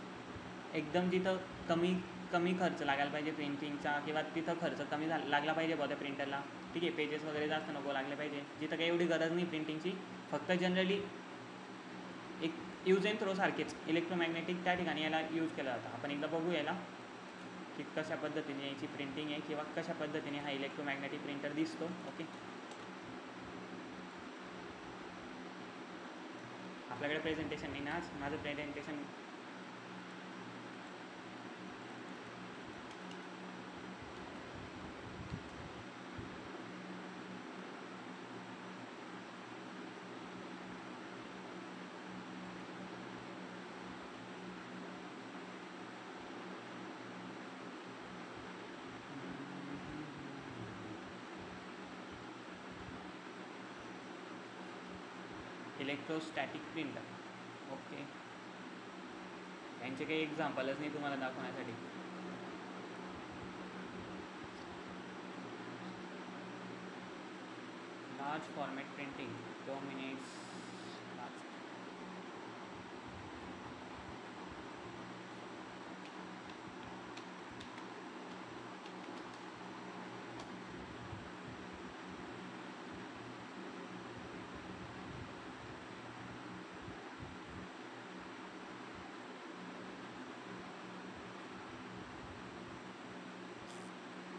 एकदम जिथं कमी खर्च लागायला पाहिजे प्रिंटिंगचा, किंवा तिथं खर्च कमी लागला पाहिजे बघा त्या प्रिंटरला. ठीक आहे. पेजेस वगैरे जास्त नको लागले पाहिजे. जिथं काही एवढी गरज नाही प्रिंटिंगची, फक्त जनरली एक यूज अँड थ्रो सारखेच इलेक्ट्रोमॅग्नेटिक त्या ठिकाणी याला यूज केला जातं. आपण एकदा बघू याला की कशा पद्धतीने याची प्रिंटिंग आहे, किंवा कशा पद्धतीने हा इलेक्ट्रोमॅग्नेटिक प्रिंटर दिसतो. ओके. आपल्याकडे प्रेझेंटेशन नाही ना आज. माझं प्रेझेंटेशन इलेक्ट्रोस्टॅटिक प्रिंटर. ओके. यांचे काही एक्झाम्पलच नाही तुम्हाला दाखवण्यासाठी. Large format printing 2 minutes.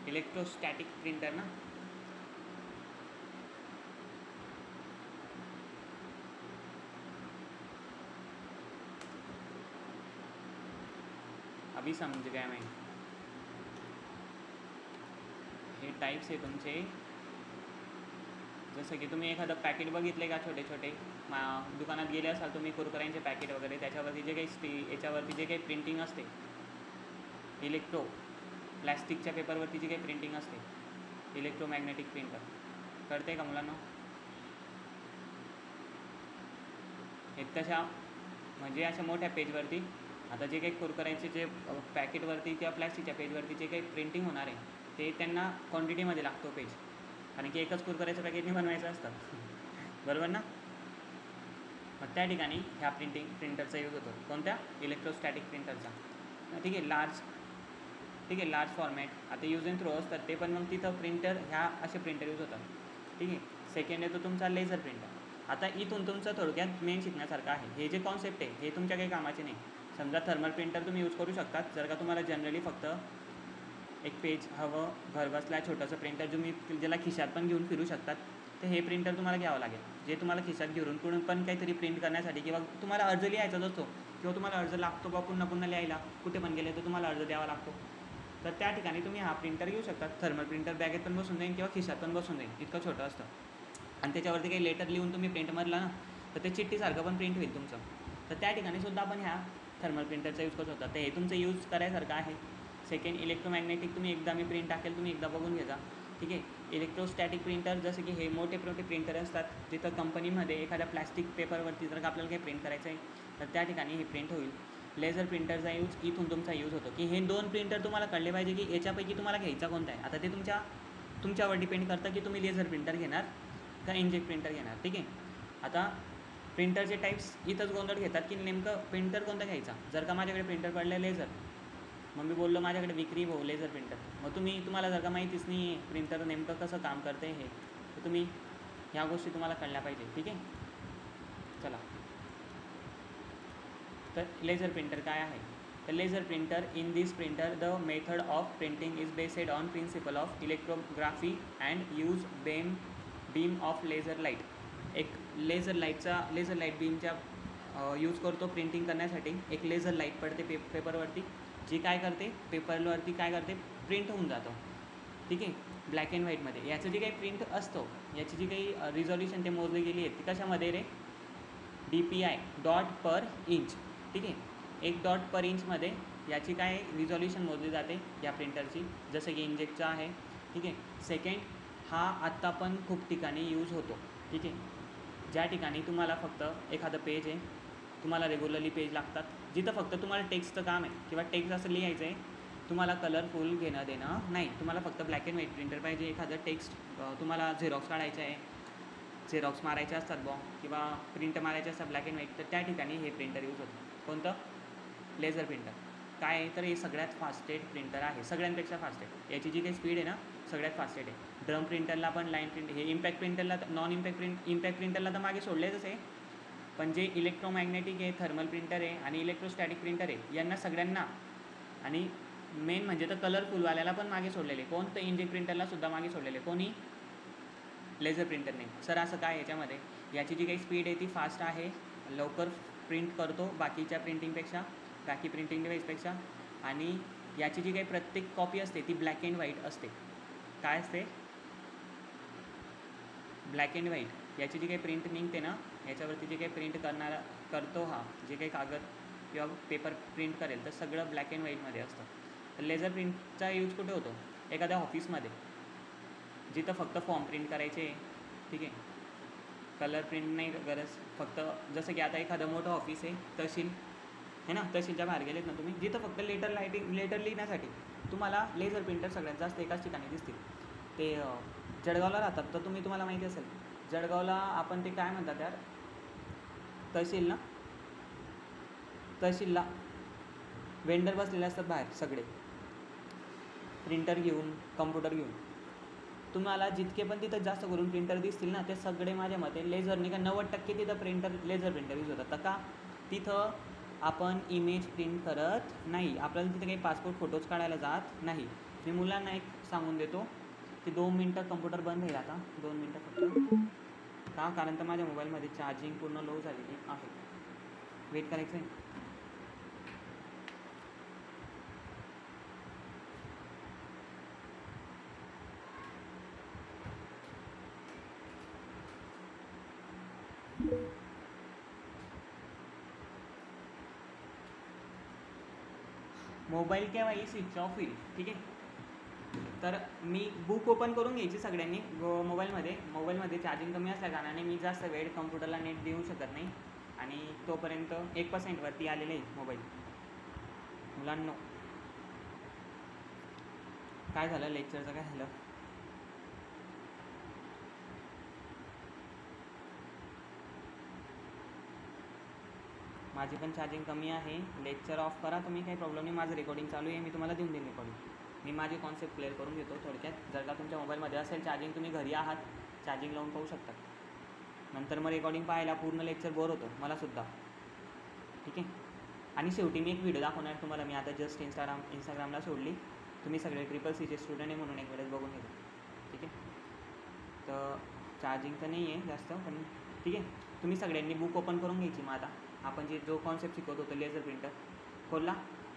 Electrostatic printer ना, अभी समझ गया मैं. हे टाईप्स आहे तुमचे. जसं की तुम्ही एखादं पॅकेट बघितले का, छोटे छोटे दुकानात गेले असाल तुम्ही कुरकुऱ्यांचे पॅकेट वगैरे, त्याच्यावरती जे काही याच्यावरती जे काही प्रिंटिंग असते, प्लॅस्टिकच्या पेपरवरती जी काही प्रिंटिंग असते, इलेक्ट्रोमॅग्नेटिक प्रिंटर. कळते का मुलांना? हे तशा म्हणजे अशा मोठ्या पेजवरती आता जे काही कुरकुऱ्यांचे जे पॅकेटवरती किंवा प्लॅस्टिकच्या पेजवरती जे काही प्रिंटिंग होणार आहे ते त्यांना क्वांटिटीमध्ये लागतो पेज, कारण की एकच कुरकुऱ्याचं पॅकेटने बनवायचं असतं. बरोबर ना? मग त्या ठिकाणी ह्या प्रिंटरचा यूज होतो. कोणत्या? इलेक्ट्रोस्टॅटिक प्रिंटरचा. ठीक आहे. लार्ज फॉर्मॅट आता यूज अँड थ्रो असतात ते, पण मग तिथं प्रिंटर ह्या असे प्रिंटर यूज होतात. ठीक आहे. सेकंड येतो तुमचा लेझर प्रिंटर. आता इथून तुमचं थोडक्यात मेन शिकण्यासारखं आहे. हे जे कॉन्सेप्ट आहे हे तुमच्या काही कामाचे नाही. समजा थर्मल प्रिंटर तुम्ही यूज करू शकतात जर का तुम्हाला जनरली फक्त एक पेज हवं घरबसल्या छोटंसं प्रिंटर तुम्ही ज्याला खिशात पण घेऊन फिरू शकतात, तर हे प्रिंटर तुम्हाला घ्यावं लागेल, जे तुम्हाला खिशात घेऊन पण काहीतरी प्रिंट करण्यासाठी, किंवा तुम्हाला अर्ज लिहायचाच असतो किंवा तुम्हाला अर्ज लागतो बा पुन्हा पुन्हा लिहायला, कुठे पण गेले तर तुम्हाला अर्ज द्यावा लागतो, तर त्या ठिकाणी तुम्ही हा प्रिंटर घेऊ शकतात. थर्मल प्रिंटर बॅगेत पण बसून जाईल किंवा खिशात पण बसून जाईल, इतकं छोटं असतं. आणि त्याच्यावरती काही लेटर लिहून तुम्ही प्रिंट मारला ना तर ते चिठ्ठीसारखं पण प्रिंट होईल तुमचं. तर त्या ठिकाणी सुद्धा आपण ह्या थर्मल प्रिंटरचा यूज करू शकता. तर हे तुमचं यूज करायसारखं आहे. सेकंड इलेक्ट्रोमॅग्नेटिक, तुम्ही एकदा मी प्रिंट टाकेल तुम्ही एकदा बघून घ्या. ठीक आहे. इलेक्ट्रोस्टॅटिक प्रिंटर जसं की हे मोठे प्रिंटर असतात, जिथं कंपनीमध्ये एखाद्या प्लॅस्टिक पेपरवरती जर का आपल्याला काही प्रिंट करायचं आहे तर त्या ठिकाणी हे प्रिंट होईल. लेझर प्रिंटरचा यूज इथून तुमचा यूज होतो, की हे 2 प्रिंटर तुम्हाला कळले पाहिजे की याच्यापैकी तुम्हाला घ्यायचा कोणता आहे. आता ते तुमच्यावर डिपेंड करतं की तुम्ही लेझर प्रिंटर घेणार का इंकजेट प्रिंटर घेणार. ठीक आहे. आता प्रिंटरचे टाईप्स इथंच गोंधळ घेतात की नेमकं प्रिंटर कोणता घ्यायचा. जर का माझ्याकडे प्रिंटर पडलं लेझर, मग मी बोललो माझ्याकडे विक्री भाऊ लेझर प्रिंटर, मग तुम्हाला जर का माहितीच नाही आहे प्रिंटर नेमकं कसं काम करते हे, तर तुम्ही ह्या गोष्टी तुम्हाला कळल्या पाहिजे. ठीक आहे. चला, तर लेझर प्रिंटर काय आहे. तर laser printer, in this printer the method of printing is based on principle of electrography and use beam of laser light. एक लेझर लाईट बीमच्या यूज करतो प्रिंटिंग करण्यासाठी. एक लेझर लाईट पडते पेपरवरती, जी काय करते पेपरवरती काय करते प्रिंट होऊन जातो. ठीक आहे. ब्लॅक अँड व्हाईटमध्ये याचं जे काही प्रिंट असतो, याची जी काही रिझॉल्युशन ते मोजली गेली आहे ती कशामध्ये रे, DPI डॉट पर इंच. ठीक आहे. 1 डॉट पर इंचमध्ये याची काय रिझॉल्युशन मोजली जाते या प्रिंटरची, जसं की इंजेक्टचा आहे. ठीक आहे. सेकंड, हा आत्ता पण खूप ठिकाणी यूज होतो. ठीक आहे. ज्या ठिकाणी तुम्हाला फक्त एखादं पेज आहे, तुम्हाला रेग्युलरली पेज लागतात, जिथं फक्त तुम्हाला टेक्स्टचं काम आहे किंवा टेक्स्ट असं लिहायचं आहे, तुम्हाला कलरफुल घेणं देणं नाही, तुम्हाला फक्त ब्लॅक अँड व्हाईट प्रिंटर पाहिजे. एखादं टेक्स्ट तुम्हाला झेरॉक्स काढायचं आहे, झेरॉक्स मारायचे असतात किंवा प्रिंट मारायचे असतात ब्लॅक अँड व्हाईट, तर त्या ठिकाणी हे प्रिंटर यूज होतं. कोणतं? Laser printer. काय आहे तर हे सगळ्यात फास्टेस्ट प्रिंटर आहे, सगळ्यांपेक्षा फास्टेस्ट. याची जी काही स्पीड आहे ना सगळ्यात फास्टेस्ट आहे. ड्रम प्रिंटरला पण लाईन प्रिंट, हे इम्पॅक्ट प्रिंटरला इम्पॅक्ट प्रिंटरला तर मागे सोडलेच आहे, पण जे इलेक्ट्रोमॅग्नेटिक आहे, थर्मल प्रिंटर आहे आणि इलेक्ट्रोस्टॅटिक प्रिंटर आहे, यांना सगळ्यांना आणि मेन म्हणजे तर कलरफुलवाल्याला पण मागे सोडलेले. कोण? तर इंजेक्ट प्रिंटरला सुद्धा मागे सोडलेले. कोणी? लेझर प्रिंटरने. सर असं काय याच्यामध्ये, याची जी काही स्पीड आहे ती फास्ट आहे, लवकर प्रिंट करतो बाकी प्रिंटिंग डिव्हाइसपेक्षा, आणि याची जी काही प्रत्येक कॉपी असते ती ब्लॅक अँड व्हाईट असते. काय असते? Black and white. याची जी काही प्रिंट निघते ना, याच्यावरती जे काही प्रिंट करतो हा जे काही कागद किंवा पेपर प्रिंट करेल, तर सगळं ब्लॅक अँड व्हाईटमध्ये असतं. तर लेझर प्रिंटचा यूज कुठे होतो? एखाद्या ऑफिसमध्ये, जिथं फक्त फॉर्म प्रिंट करायचे. ठीक आहे. कलर प्रिंट नाही गरज, फक्त जसं की आता एखादं मोठं ऑफिस आहे, तहसील आहे ना, तहसीलच्या बाहेर गेलेत ना तुम्ही, जिथं फक्त लेटर लिहिण्यासाठी तुम्हाला लेझर प्रिंटर सगळ्यात जास्त एकाच ठिकाणी दिसतील. ते जळगावला राहतात तर तुम्हाला माहिती असेल, जळगावला आपण ते काय म्हणतात यार, तहसील ना, तहसीलला वेंडर बसलेले असतात बाहेर सगळे, प्रिंटर घेऊन, कम्प्युटर घेऊन. तुम्हाला जितके पण तिथं जास्त करून प्रिंटर दिसतील ना, ते सगळे माझ्या मते लेझरने का 90% तिथं प्रिंटर लेझर प्रिंटर यूज होतात. तर का तिथं आपण इमेज प्रिंट करत नाही, आपल्याला तिथे काही पासपोर्ट फोटोज काढायला जात नाही. मी मुलांना एक सांगून देतो की 2 मिनटं कम्प्युटर बंद होईल आता, 2 मिनटं फक्त. का, कारण तर माझ्या मोबाईलमध्ये चार्जिंग पूर्ण लो झालेली आहे. वेट करायचं आहे. मोबाईल केव्हाही स्विच ऑफ होईल, ठीक आहे. तर मी बुक ओपन करून घ्यायची सगळ्यांनी मोबाईलमध्ये चार्जिंग कमी असल्या कारणाने मी जास्त वेळ कम्प्युटरला नेट देऊ शकत नाही, आणि तोपर्यंत 1% आलेले आहे मोबाईल. मुलांनो, काय झालं लेक्चरचं, काय झालं? माझी पण चार्जिंग कमी आहे. लेक्चर ऑफ करा तुम्ही, काही प्रॉब्लेम नाही. माझं रेकॉर्डिंग चालू आहे, मी तुम्हाला देऊन देईन रेकॉर्डिंग. मी माझी कॉन्सेप्ट क्लिअर करून घेतो थोडक्यात. जर का तुमच्या मोबाईलमध्ये असेल चार्जिंग, तुम्ही घरी आहात, चार्जिंग लावून पाहू शकता. नंतर मग रेकॉर्डिंग पाहायला पूर्ण लेक्चर बोर होतो, मलासुद्धा, ठीक आहे. आणि शेवटी मी एक व्हिडिओ दाखवणार तुम्हाला. मी आता जस्ट इंस्टाग्रामला सोडली. तुम्ही सगळे CCC स्टुडंट आहे म्हणून एक वेळेस बघून घेतो, ठीक आहे. तर चार्जिंग तर नाही आहे जास्त, पण ठीक आहे. तुम्ही सगळ्यांनी बुक ओपन करून घ्यायची. मग आता आपण जो कॉन्सेप्ट शिकवत होतो लेझर प्रिंटर खोलला.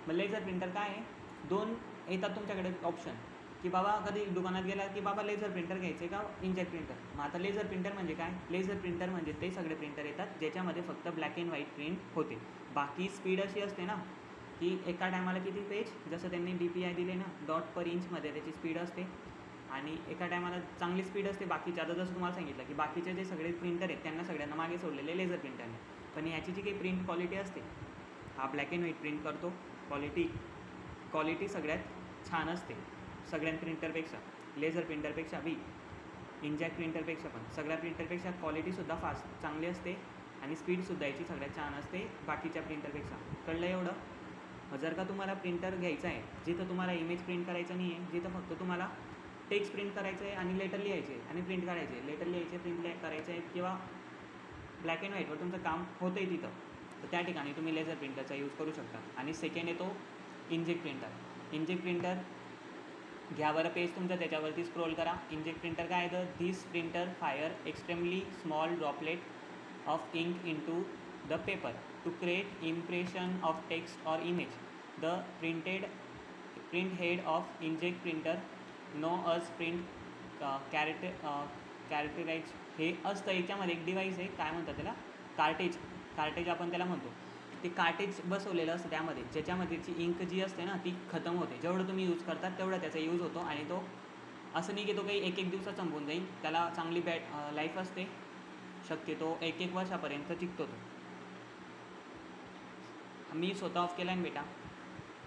मग लेझर प्रिंटर काय आहे, 2 येतात तुमच्याकडे ऑप्शन, की बाबा कधी दुकानात गेला की बाबा लेझर प्रिंटर घ्यायचे का इंकजेट प्रिंटर. मग आता लेझर प्रिंटर म्हणजे काय, लेझर प्रिंटर म्हणजे ते सगळे प्रिंटर येतात ज्याच्यामध्ये फक्त ब्लॅक अँड व्हाईट प्रिंट होते. बाकी स्पीड अशी असते ना की एका टायमाला किती पेज, जसं त्यांनी DPI दिले ना, ./इंचमध्ये त्याची स्पीड असते, आणि एका टायमाला चांगली स्पीड असते. बाकीच्या आता जसं तुम्हाला सांगितलं की बाकीचे जे सगळे प्रिंटर आहेत त्यांना सगळ्यांना मागे सोडलेले लेझर प्रिंटरने. पण याची जी काही प्रिंट क्वालिटी असते, हा ब्लॅक अँड व्हाईट प्रिंट करतो, क्वालिटी सगळ्यात छान असते सगळ्या प्रिंटरपेक्षा, लेझर प्रिंटरपेक्षा बी, इंकजेट प्रिंटरपेक्षा पण, सगळ्या प्रिंटरपेक्षा क्वालिटीसुद्धा फास्ट चांगली असते, आणि स्पीडसुद्धा याची सगळ्यात छान असते बाकीच्या प्रिंटरपेक्षा. कळलं एवढं? जर का तुम्हाला प्रिंटर घ्यायचं आहे जिथं तुम्हाला इमेज प्रिंट करायचं नाही आहे, जिथं फक्त तुम्हाला टेक्स्ट प्रिंट करायचं आहे आणि लेटर लिहायचे आहे आणि प्रिंट करायचे, लेटर लिहायचे, प्रिंट करायचे आहे, किंवा ब्लॅक अँड व्हाईटवर तुमचं काम होतं आहे तिथं, तर त्या ठिकाणी तुम्ही लेझर प्रिंटरचा यूज करू शकता. आणि सेकंड येतो इंकजेट प्रिंटर. इंकजेट प्रिंटर घ्या बरं पेज तुमचं, त्याच्यावरती स्क्रोल करा. इंकजेट प्रिंटर काय आहे, तर this printer fire extremely small droplet of ink into the paper to create impression of text और image. The print head of inkjet printer know as print characterise हे असतं. याच्यामध्ये एक डिव्हाइस आहे, काय म्हणतात त्याला, कार्टेज आपण त्याला म्हणतो. ते कार्टेज बसवलेलं असतं त्यामध्ये, ज्याच्यामध्येची इंक जी असते ना ती खतम होते. जेवढं तुम्ही यूज करतात तेवढा त्याचा यूज होतो, आणि तो असं नाही की तो काही एक दिवसात संपून जाईल. त्याला चांगली लाईफ असते, शक्यतो 1 वर्षापर्यंत टिकतो तो. मी स्वतः ऑफ केला आहे बेटा,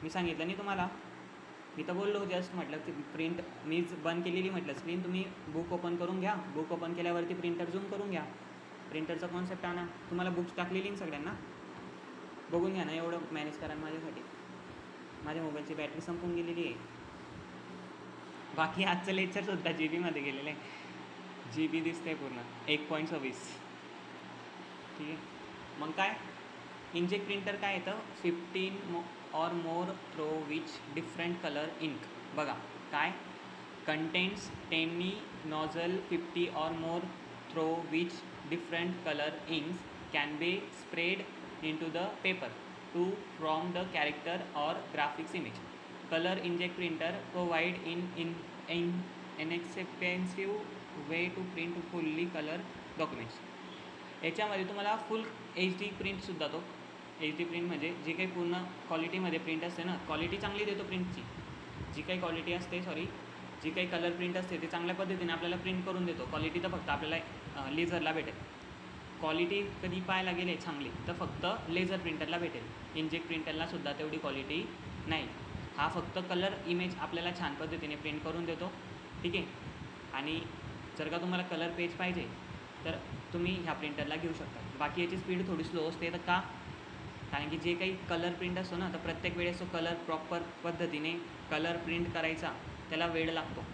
मी सांगितलं नाही तुम्हाला, मी तर बोललो जस्ट, म्हटलं की प्रिंट मीच बंद केलेली म्हटलं स्क्रीन. तुम्ही बुक ओपन करून घ्या, बुक ओपन केल्यावरती प्रिंटर झूम करून घ्या, प्रिंटरचा कॉन्सेप्ट आणा. तुम्हाला बुक्स टाकलेली सगळ्यांना बघून घ्या ना, एवढं मॅनेज करा माझ्यासाठी. माझ्या मोबाईलची बॅटरी संपून गेलेली आहे. बाकी आजचं लेक्चरसुद्धा GB मध्ये गेलेलं आहे, GB दिसतंय पूर्ण 1.26, ठीक आहे. मग काय, इंकजेट प्रिंटर काय येतं, 15 or more through which different color ink. बघा काय, contains 10 nozzle 50 or more through which different color inks can be sprayed into the paper to form the character or graphics image. Color inkjet printer provide in inexpensive way to print fully color documents. याच्यामध्ये तुम्हाला फुल HD प्रिंटसुद्धा, तो HD print म्हणजे जी काही पूर्ण क्वालिटीमध्ये print असते ना, quality चांगली देतो प्रिंटची. जी काही क्वालिटी असते, जी काही कलर प्रिंट असते ते चांगल्या पद्धतीने आपल्याला प्रिंट करून देतो. क्वालिटी तर फक्त आपल्याला लेझरला भेटेल. क्वालिटी कधी पाहायला गेले चांगली तर फक्त लेझर प्रिंटरला भेटेल. इंकजेट प्रिंटरलासुद्धा तेवढी क्वालिटी नाही. हा फक्त कलर इमेज आपल्याला छान पद्धतीने प्रिंट करून देतो, ठीक आहे. आणि जर का तुम्हाला कलर पेज पाहिजे तर तुम्ही ह्या प्रिंटरला घेऊ शकता. बाकी याची स्पीड थोडी स्लो असते. तर का? कारण की जे काही कलर प्रिंट असतो ना, तर प्रत्येक वेळेस तो कलर प्रॉपर पद्धतीने कलर प्रिंट करायचा त्याला वेळ लागतो,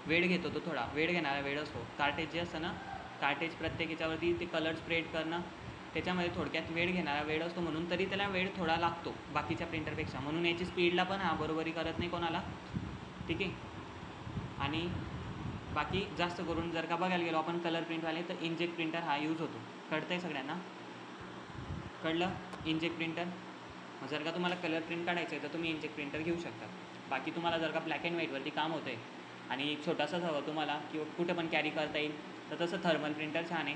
वेळ घेतो तो, थोडा वेळ घेणारा वेळ असतो. कार्टेज जे असतं ना, कार्टेज प्रत्येक याच्यावरती ते कलर स्प्रेड करणं त्याच्यामध्ये थोडक्यात वेळ घेणारा वेळ असतो, म्हणून तरी त्याला वेळ थोडा लागतो बाकीच्या प्रिंटरपेक्षा, म्हणून याची स्पीडला पण हा बरोबरी करत नाही कोणाला. ठीक आहे. आणि बाकी जास्त करून जर का बघायला गेलो आपण कलर प्रिंटवाले, तर इंकजेट प्रिंटर हा यूज होतो. कळतं आहे सगळ्यांना? कळलं? Inkjet printer. जर का तुम्हाला कलर प्रिंट काढायचं आहे तर तुम्ही इंकजेट प्रिंटर घेऊ शकता. बाकी तुम्हाला जर का ब्लॅक अँड व्हाईटवरती काम होतं आहे आणि छोटासाच हवं तुम्हाला किंवा कुठं पण कॅरी करता येईल, तर तसं थर्मल प्रिंटर छान आहे.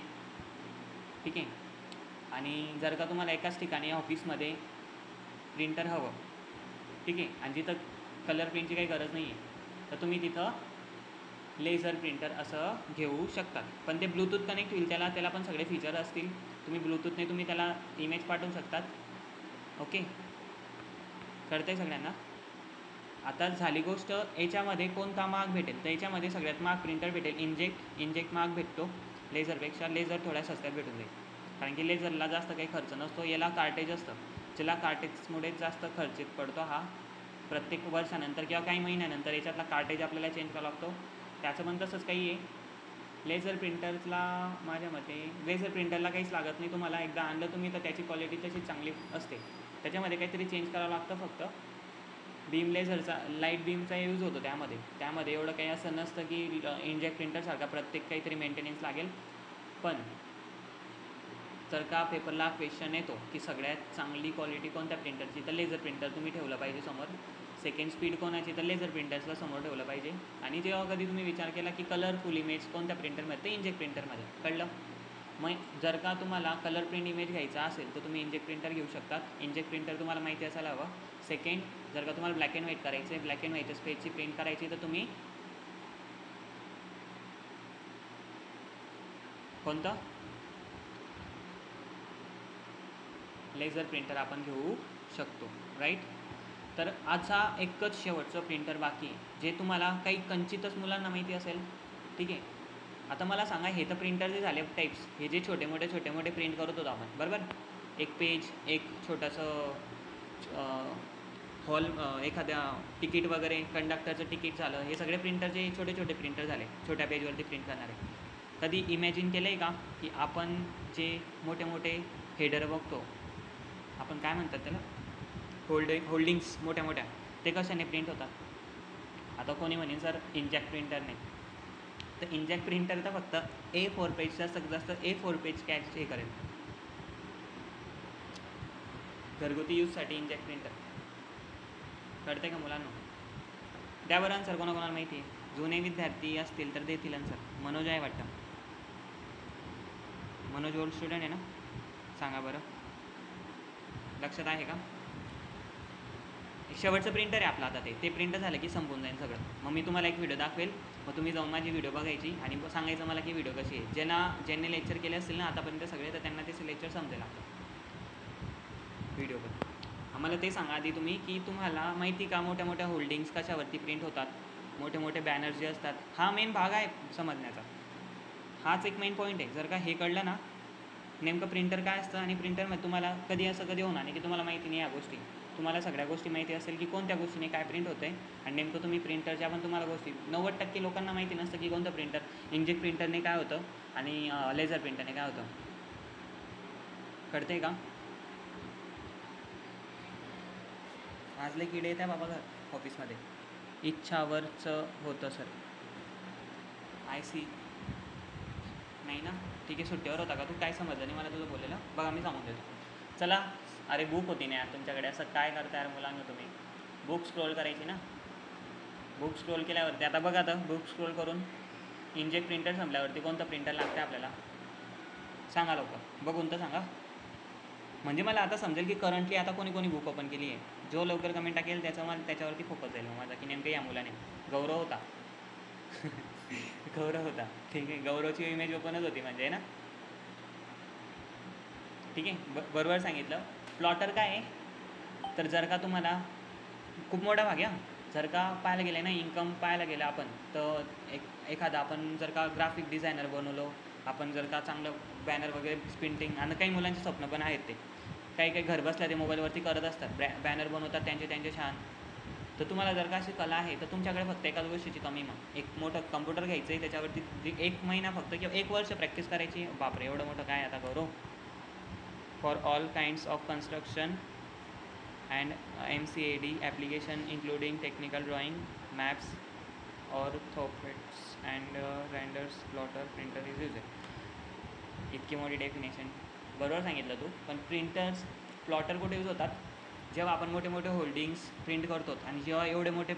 ठीक आहे. आणि जर का तुम्हाला एकाच ठिकाणी ऑफिसमध्ये प्रिंटर हवं, ठीक आहे, आणि जिथं कलर प्रिंटची काही गरज नाही आहे, तर तुम्ही तिथं लेझर प्रिंटर असं घेऊ शकतात. पण ते ब्लूटूथ कनेक्ट होईल, त्याला पण सगळे फीचर असतील. तुम्ही ब्लूटूथने तुम्ही त्याला इमेज पाठवू शकतात. ओके. कळतं आहे सगळ्यांना? आता झाली गोष्ट याच्यामध्ये कोणता महाग भेटेल, तर याच्यामध्ये सगळ्यात महाग प्रिंटर भेटेल इंजेक्ट महाग भेटतो लेझरपेक्षा. लेझर थोड्या स्वस्त्यात भेटून जाईल, कारण की लेझरला जास्त काही खर्च नसतो. याला कार्टेज असतं, ज्याला कार्टेजमुळे जास्त खर्चित पडतो हा. प्रत्येक वर्षानंतर किंवा काही महिन्यानंतर याच्यातला कार्टेज आपल्याला चेंज करावा लागतो. त्याचं पण तसंच काही आहे. लेझर प्रिंटरला माझ्या मते लेझर प्रिंटरला काहीच लागत नाही. तुम्हाला एकदा आणलं तुम्ही तर त्याची क्वालिटी तशी चांगली असते. त्याच्यामध्ये काहीतरी चेंज करावं लागतं फक्त. बीम लेझरचा लाईट बीमचा यूज होतो त्यामध्ये एवढं काही असं नसतं की इंकजेट प्रिंटरसारखा प्रत्येक काहीतरी मेंटेनन्स लागेल. पण जर का पेपरला क्वेश्चन येतो की सगळ्यात चांगली क्वालिटी कोणत्या प्रिंटरची, तर लेझर प्रिंटर तुम्ही ठेवलं पाहिजे समोर. सेकंड स्पीड कोणाची, तर लेझर प्रिंटर्सला समोर ठेवलं पाहिजे. आणि जेव्हा कधी तुम्ही विचार केला की कलरफुल इमेज कोणत्या प्रिंटरमध्ये, तर इंकजेट प्रिंटरमध्ये. कळलं? मग जर का तुम्हाला कलर प्रिंट इमेज घ्यायचा असेल तर तुम्ही इंकजेट प्रिंटर घेऊ शकतात. इंकजेट प्रिंटर तुम्हाला माहिती असायला हवं. सेकंड, जर का तुम्हाला ब्लॅक अँड व्हाईट करायचं आहे, ब्लॅक अँड व्हाईटच्या स्पेजची प्रिंट करायची, तर तुम्ही कोणतं लेझर प्रिंटर आपण घेऊ शकतो. राईट. तर आज हा एकच शेवटचं प्रिंटर बाकी आहे, जे तुम्हाला काही कंचितच मुलांना माहिती असेल. ठीक आहे. आता मला सांगा, हे तर प्रिंटर जे झाले टाईप्स, हे जे छोटे मोठे प्रिंट करत होतो आपण, बरोबर. एक पेज, एक छोटंसं हॉल, एखाद्या तिकीट वगैरे, कंडक्टरचं तिकीट झालं, हे सगळे प्रिंटरचे छोटे प्रिंटर झाले, छोट्या पेजवरती प्रिंट करणारे. कधी इमॅजिन केलं आहे का की आपण जे मोठे हेडर बघतो, आपण काय म्हणतात त्याला, होल्डिंग्स मोठ्या, ते कशाने प्रिंट होतात? आता कोणी म्हणेन सर इंकजेट प्रिंटर नाही, तर इंकजेट प्रिंटर तर फक्त A4 पेज, जास्त A4 पेज कॅच हे करेल. घरगुती यूजसाठी इंकजेट प्रिंटर. कळते का मुलांना? द्या बरं आन्सर, कोणाकोणाला माहिती आहे. जुने विद्यार्थी असतील तर देतील आन्सर. मनोज आहे वाटतं. मनोज ओल्ड स्टुडंट आहे ना? सांगा बरं, लक्षात आहे का? शेवटचं प्रिंटर आहे आपलं आता. ते प्रिंटर झालं की संपून जाईल सगळं. मग मी तुम्हाला एक व्हिडिओ दाखवेल, मग तुम्ही जाऊन माझी व्हिडिओ बघायची आणि सांगायचं मला की व्हिडिओ कशी आहे. ज्यांनी लेक्चर केले असतील ना आतापर्यंत सगळे, तर त्यांना ते लेक्चर समजेल आपलं व्हिडिओ पण. आम्हाला ते सांगा आधी तुम्ही की तुम्हाला माहिती का मोठ्या होल्डिंग्स कशावरती प्रिंट होतात, मोठे बॅनर्स जे असतात. हा मेन भाग आहे समजण्याचा, हाच एक मेन पॉईंट आहे. जर का हे कळलं ना नेमकं प्रिंटर काय असतं, आणि प्रिंटरमध्ये तुम्हाला कधी होणार नाही की तुम्हाला माहिती नाही या गोष्टी. तुम्हाला सगळ्या गोष्टी माहिती असेल की कोणत्या गोष्टीने काय प्रिंट होतं आहे, आणि नेमकं तुम्ही प्रिंटरच्या पण तुम्हाला गोष्टी 90% लोकांना माहिती नसतं की कोणतं प्रिंटर, इंकजेट प्रिंटरने काय होतं आणि लेझर प्रिंटरने काय होतं. कळते का? आज लई किडे येत आहे बाबा घर ऑफिसमध्ये. इच्छावरचं होतं सर. आय सी नाही ना, ठीक आहे. सुट्टीवर होता का तू? काय समजलं नाही मला तुझं बोललेलं. बघा मी सांगून देतो. चला, अरे बुक होती ना यार तुमच्याकडे, असं काय करता यार मुलांना तुम्ही. बुक स्क्रोल करायची ना, बुक स्क्रोल केल्यावरती आता बघा, आता बुक स्क्रोल करून इंकजेट प्रिंटर संपल्यावरती कोणतं प्रिंटर लागतं आपल्याला, सांगा लवकर. बघून तर सांगा, म्हणजे मला आता समजेल की करंटली आता कोणी बुक ओपन केली आहे. जो लवकर कमेंट टाकेल त्याच्यावरती फोकस जाईल माझा, की नेमकं या मुलाने. गौरव होता गौरव होता, ठीक आहे. गौरवची इमेज ओपनच होती म्हणजे ना, ठीक आहे. बरोबर सांगितलं. प्लॉटर काय आहे, तर जर का तुम्हाला खूप मोठा भाग आहे, जर का पाहायला गेलं ना, इन्कम पाहायला गेलं आपण, तर एखादा आपण जर का ग्राफिक डिझायनर बनवलो, आपण जर का चांगलं बॅनर वगैरे प्रिंटिंग, आणि काही मुलांचे स्वप्न पण आहेत ते काही घर बसल्या ते मोबाईलवरती करत असतात, बॅनर बनवतात त्यांचे छान. तर तुम्हाला जर का अशी कला आहे तर तुमच्याकडे फक्त एकाच गोष्टीची कमी, मग एक मोठं कम्प्युटर घ्यायचं आहे, त्याच्यावरती 1 महिना फक्त किंवा 1 वर्ष प्रॅक्टिस करायची. बापरे, एवढं मोठं काय आता करू. For all kinds of construction and MCAD application including technical drawing, maps, orthophotos and renders, plotter printer is use. इतकी मोठी डेफिनेशन बरोबर सांगितलं तू. पण प्रिंटर्स, प्लॉटर कुठे यूज होतात? जेव्हा आपण मोठे मोठे होल्डिंग्स प्रिंट करतो आणि जेव्हा एवढे मोठे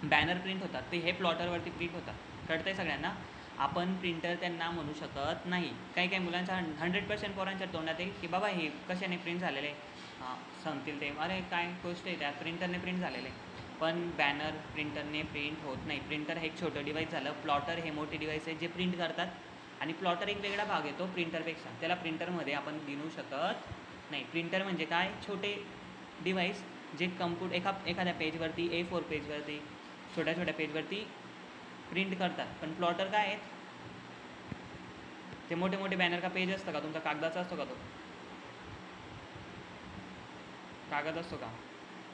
बॅनर प्रिंट होतात, ते हे प्लॉटरवरती प्रिंट होतात. कळतं आहे सगळ्यांना? आपण प्रिंटर त्यांना म्हणू शकत नाही. काही मुलांच्या 100% पोरांच्या तोंडात आहे की बाबा हे कशाने प्रिंट झालेले आहे. सांगतील ते, अरे काय गोष्ट आहे, त्या प्रिंटरने प्रिंट झालेले आहे. पण बॅनर प्रिंटरने प्रिंट होत नाही. प्रिंटर हे एक छोटं डिवाईस झालं, प्लॉटर हे मोठे डिवाईस आहे जे प्रिंट करतात. आणि प्लॉटर एक वेगळा भाग येतो प्रिंटरपेक्षा, त्याला प्रिंटरमध्ये आपण गिनू शकत नाही. प्रिंटर म्हणजे काय? छोटे डिवाईस जे एखाद्या पेजवरती, A4 पेजवरती, छोट्या पेजवरती प्रिंट करतात. पण प्लॉटर काय आहेत? ते मोठे बॅनर का पेज असतं का तुमचा? कागदाचा असतो का? तो कागद असतो का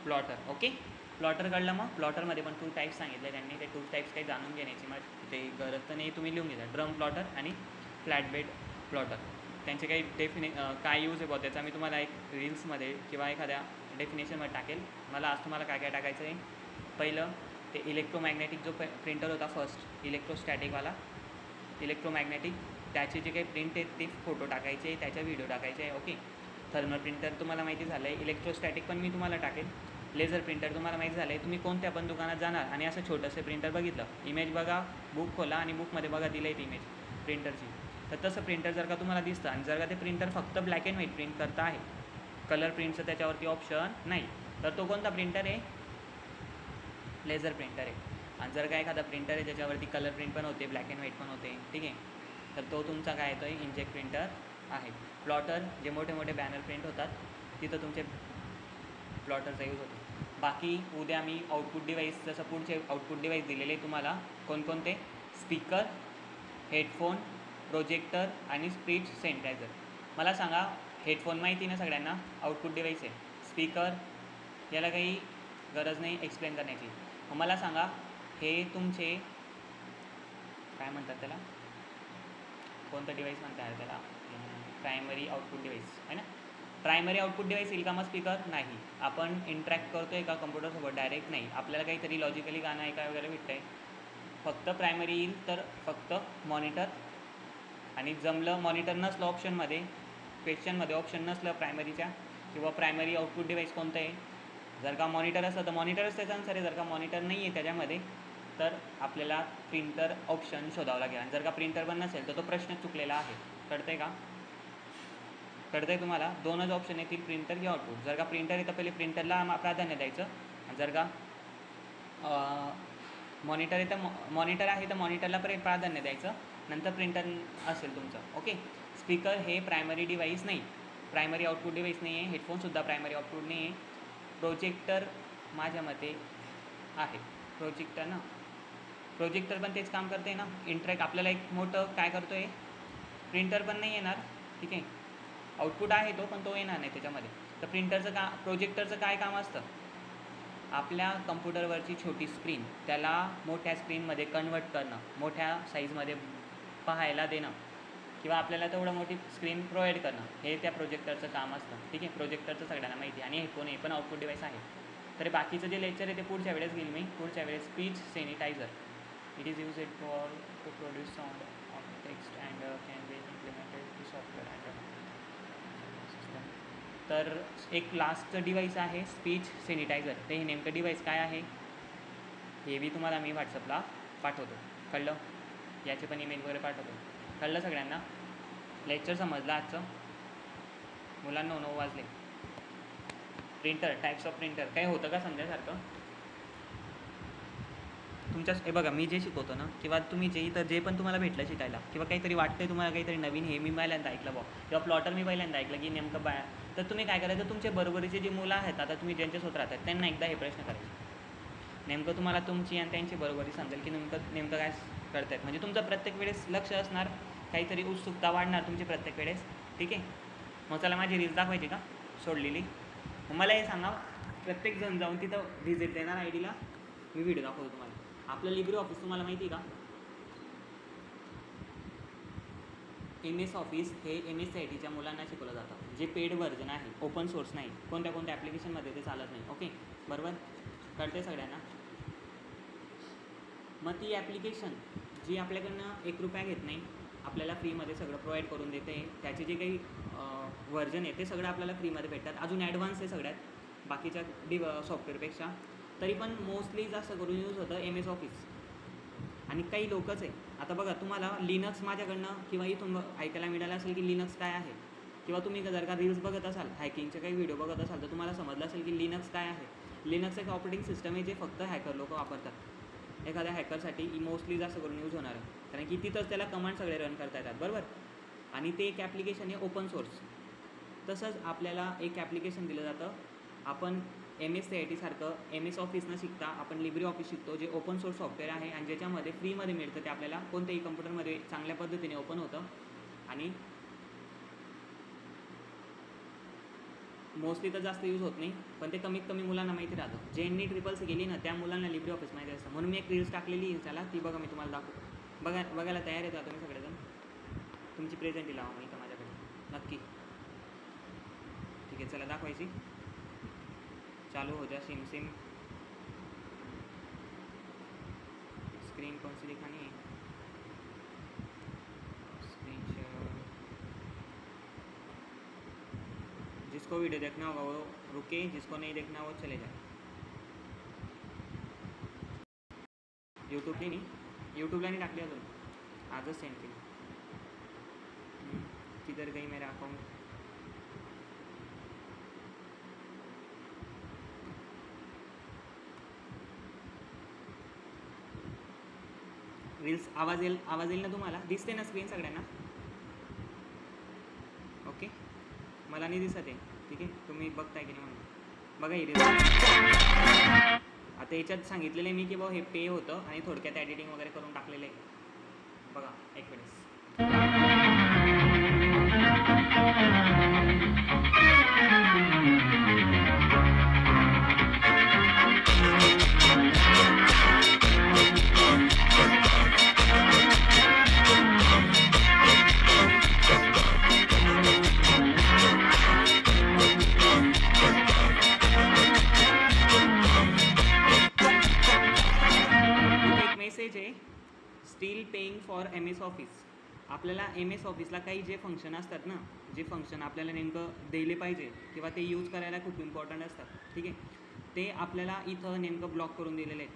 प्लॉटर? ओके, प्लॉटर कळलं. मग प्लॉटरमध्ये पण 2 टाईप्स सांगितले त्यांनी. ते 2 टाईप्स काही जाणून घेण्याची मग ते गरज तर नाही, तुम्ही लिहून घ्या. ड्रम प्लॉटर आणि फ्लॅट बेड प्लॉटर. त्यांचे काही काय यूज आहे त्याचा मी तुम्हाला एक रील्समध्ये किंवा एखाद्या डेफिनेशनमध्ये टाकेल. मला आज तुम्हाला काय टाकायचं आहे. पहिलं ते इलेक्ट्रोमॅग्नेटिक जो प्रिंटर होता, फर्स्ट इलेक्ट्रोस्टॅटिकवाला, इलेक्ट्रोमॅग्नेटिक, त्याचे जे काही प्रिंट आहेत ते फोटो टाकायचे, त्याचा व्हिडिओ टाकायचे आहे. ओके. थर्मल प्रिंटर तुम्हाला माहिती झालं आहे. इलेक्ट्रोस्टॅटिक पण मी तुम्हाला टाकेल. लेझर प्रिंटर तुम्हाला माहिती झालं आहे. तुम्ही कोणत्या पण दुकानात जाणार आणि असं छोटंसं प्रिंटर बघितलं, इमेज बघा, बुक खोला आणि बुकमध्ये बघा दिलं आहे ती इमेज प्रिंटरची. तर तसं प्रिंटर जर का तुम्हाला दिसतं आणि जर का ते प्रिंटर फक्त ब्लॅक अँड व्हाईट प्रिंट करता आहे, कलर प्रिंटचं त्याच्यावरती ऑप्शन नाही, तर तो कोणता प्रिंटर आहे? लेझर प्रिंटर आहे. आणि जर का एखादा प्रिंटर आहे ज्याच्यावरती कलर प्रिंट पण होते, ब्लॅक अँड व्हाईट पण होते, ठीक आहे, तर तो तुमचा काय येतो आहे? इंकजेट प्रिंटर आहे. प्लॉटर जे मोठे बॅनर प्रिंट होतात तिथं तुमचे प्लॉटरचा यूज होतो. बाकी उद्या मी आउटपुट डिवाईस, जसं पुढचे आउटपुट डिवाईस दिलेले तुम्हाला कोणकोणते? स्पीकर, हेडफोन, प्रोजेक्टर आणि स्पीच सेन्सायझर. मला सांगा, हेडफोन माहिती ना सगळ्यांना? आउटपुट डिवाईस आहे. स्पीकर याला काही गरज नाही एक्सप्लेन करण्याची. मला सांगा, हे तुमचे काय म्हणतात त्याला? कोणतं डिवाईस म्हणतात त्याला? प्रायमरी आउटपुट डिवाईस आहे ना? प्रायमरी आउटपुट डिवाईस येईल का मग स्पीकर? नाही. आपण इंटरॅक्ट करतो आहे का कम्प्युटरसोबत? डायरेक्ट नाही. आपल्याला काहीतरी लॉजिकली गाणं ऐकाय वगैरे भेटतं आहे, फक्त प्रायमरी येईल. तर फक्त मॉनिटर, आणि जमलं मॉनिटर नसलं ऑप्शनमध्ये, क्वेश्चनमध्ये ऑप्शन नसलं प्रायमरीच्या, किंवा प्रायमरी आउटपुट डिवाईस कोणतं आहे, जर का मॉनिटर असलं तर मॉनिटरच त्याचा आन्सर आहे. जर का मॉनिटर नाही आहे त्याच्यामध्ये तर आपल्याला प्रिंटर ऑप्शन शोधावं लागेल. आणि जर का प्रिंटर पण नसेल तर तो प्रश्न चुकलेला आहे. कळतं आहे का? कळतं आहे तुम्हाला? 2च ऑप्शन येतील, प्रिंटर किंवा आउटपुट. जर का प्रिंटर आहे तर पहिले प्रिंटरला प्राधान्य द्यायचं, आणि जर का मॉनिटर आहे तर मॉनिटरला प्राधान्य द्यायचं, नंतर प्रिंटर असेल तुमचं. ओके. स्पीकर हे प्रायमरी डिवाईस नाही, प्रायमरी आउटपुट डिवाईस नाही आहे. हेडफोनसुद्धा प्रायमरी आउटपुट नाही आहे. प्रोजेक्टर माझ्या मते आहे. प्रोजेक्टर पण तेच काम करते ना, इंटरॅक्ट. आपल्याला एक मोठं काय करतो आहे, प्रिंटर पण नाही येणार, ठीक आहे, आउटपुट आहे तो, पण तो येणार नाही त्याच्यामध्ये. तर प्रोजेक्टरचं काय काम असतं? आपल्या कम्प्युटरवरची छोटी स्क्रीन त्याला मोठ्या स्क्रीनमध्ये कन्वर्ट करणं, मोठ्या साईजमध्ये पाहायला देणं, किंवा आपल्याला तेवढं मोठी स्क्रीन प्रोव्हाइड करणं, हे त्या प्रोजेक्टरचं काम असतं. ठीक आहे. प्रोजेक्टरचं सगळ्यांना माहिती आहे. आणि हेडफोन हे पण आउटपुट डिवाईस आहे. तर बाकीचं जे लेक्चर आहे ते पुढच्या वेळेस घेईल मी. पुढच्या वेळेस speech synthesiser, it is use for to produce sound on text and can be implemented to software and system. तर एक लास्टचं डिवाईस आहे स्पीच सॅनिटायझर. ते हे नेमकं डिवाईस काय आहे हे बी तुम्हाला मी व्हॉट्सअपला पाठवतो. कळलं? याचे पण इमेज वगैरे पाठवतो. कळलं सगळ्यांना? लेक्चर समजलं आजचं? मुलांना 9 वाजले. प्रिंटर, टाईप्स ऑफ प्रिंटर काय होतं का समजायसारखं? हे बघा, मी जे शिकवतो ना, किंवा तुम्ही जे पण तुम्हाला भेटलं शिकायला, किंवा काहीतरी वाटतंय तुम्हाला काहीतरी नवीन, हे मी पहिल्यांदा ऐकलं किंवा प्लॉटर मी पहिल्यांदा ऐकलं की नेमकं तर तुम्ही काय करायचं, तुमच्या बरोबरीचे जे मुलं आहेत, आता तुम्ही ज्यांच्यासोबत राहतात त्यांना एकदा हे प्रश्न करायचे, नेमकं तुम्हाला तुमची आणि त्यांची बरोबरी समजेल की नेमकं काय करतायत. म्हणजे तुमचं प्रत्येक वेळेस लक्ष असणार, काहीतरी उत्सुकता वाढणार तुमची प्रत्येक वेळेस. ठीक आहे. मग चला माझी रील्स दाखवायची का सोडलेली. मग मला हे सांगा, प्रत्येकजण जाऊन तिथं व्हिजिट देणार आय डीला मी व्हिडिओ दाखवतो तुम्हाला. आपलं लिब्रे ऑफिस तुम्हाला माहिती आहे का? MS ऑफिस हे MSCITच्या मुलांना शिकवलं जातं, जे पेड व्हर्जन आहे, ओपन सोर्स नाही. कोणत्या ॲप्लिकेशनमध्ये ते चालत नाही. ओके, बरोबर कळते सगळ्यांना. मग ती ॲप्लिकेशन जी आपल्याकडनं 1 रुपया घेत नाही, आपल्याला फ्रीमध्ये सगळं प्रोव्हाइड करून देते. त्याचे जे काही व्हर्जन आहे ते सगळं आपल्याला फ्रीमध्ये भेटतात. अजून ॲडव्हान्स आहे सगळ्यात बाकीच्या सॉफ्टवेअरपेक्षा. तरी पण मोस्टली जास्त करून यूज होतं MS ऑफिस. आणि काही लोकच आहे. आता बघा, तुम्हाला लिनक्स माझ्याकडनं किंवा इथून ऐकायला मिळालं असेल की लिनक्स काय आहे, किंवा तुम्ही जर का रील्स बघत असाल, हॅकिंगचे काही व्हिडिओ बघत असाल, तर तुम्हाला समजलं असेल की लिनक्स काय आहे. लिनक्स एक ऑपरेटिंग सिस्टम आहे जे फक्त हॅकर लोक वापरतात. एखाद्या हॅकरसाठी मोस्टली जास्त करून यूज होणार आहे, कारण की तिथंच त्याला कमांड सगळे रन करता येतात. बरोबर. आणि ते एक ॲप्लिकेशन आहे ओपन सोर्स. तसंच आपल्याला एक ॲप्लिकेशन दिलं जातं. आपण MSCIT सारखं MS ऑफिस न शिकता आपण लिब्रे ऑफिस शिकतो, जे ओपन सोर्स सॉफ्टवेअर आहे आणि ज्याच्यामध्ये फ्रीमध्ये मिळतं. ते आपल्याला कोणत्याही कम्प्युटरमध्ये चांगल्या पद्धतीने ओपन होतं आणि मोस्टली तर जास्त यूज होत नाही, पण ते कमीत कमी मुलांना माहिती राहतं. ज्यांनी ट्रिपल केली ना त्या मुलांना लिब्रे ऑफिस माहिती असतं. म्हणून मी एक रील्स टाकलेली त्याला, ती बघा, मी तुम्हाला दाखवतो. बघायला तयार येतात तुम्ही सगळेजण. तुमची प्रेझेंटी लावा माहिती माझ्याकडे नक्की. ठीक आहे, चला दाखवायची. चालू हो जा. सिम स्क्रीन कौन सी दिखानी है? Screen share. जिसको वीडियो देखना होगा वो रुके, जिसको नहीं देखना वो चले जाए. यूट्यूबला नहीं टाकली अजून, आजच सेंड केली. किधर गई मेरा अकाउंट? रील्स आवाज येईल ना तुम्हाला? दिसते ना स्क्रीन सगळ्यांना? ओके, मला नाही दिसत आहे. ठीक आहे, तुम्ही बघताय की नाही म्हणून. बघा ही रील्स. आता याच्यात सांगितलेलं आहे मी की हे पे होतं आणि थोडक्यात एडिटिंग वगैरे करून टाकलेलं आहे. बघा एक वेळेस. Steel paying for MS office. आपल्याला MS ऑफिसला काही जे फंक्शन असतात ना, जे फंक्शन आपल्याला नेमकं दिले पाहिजे किंवा ते यूज करायला खूप इम्पॉर्टंट असतात. ठीक आहे, ते आपल्याला इथं नेमकं ब्लॉक करून दिलेले आहेत.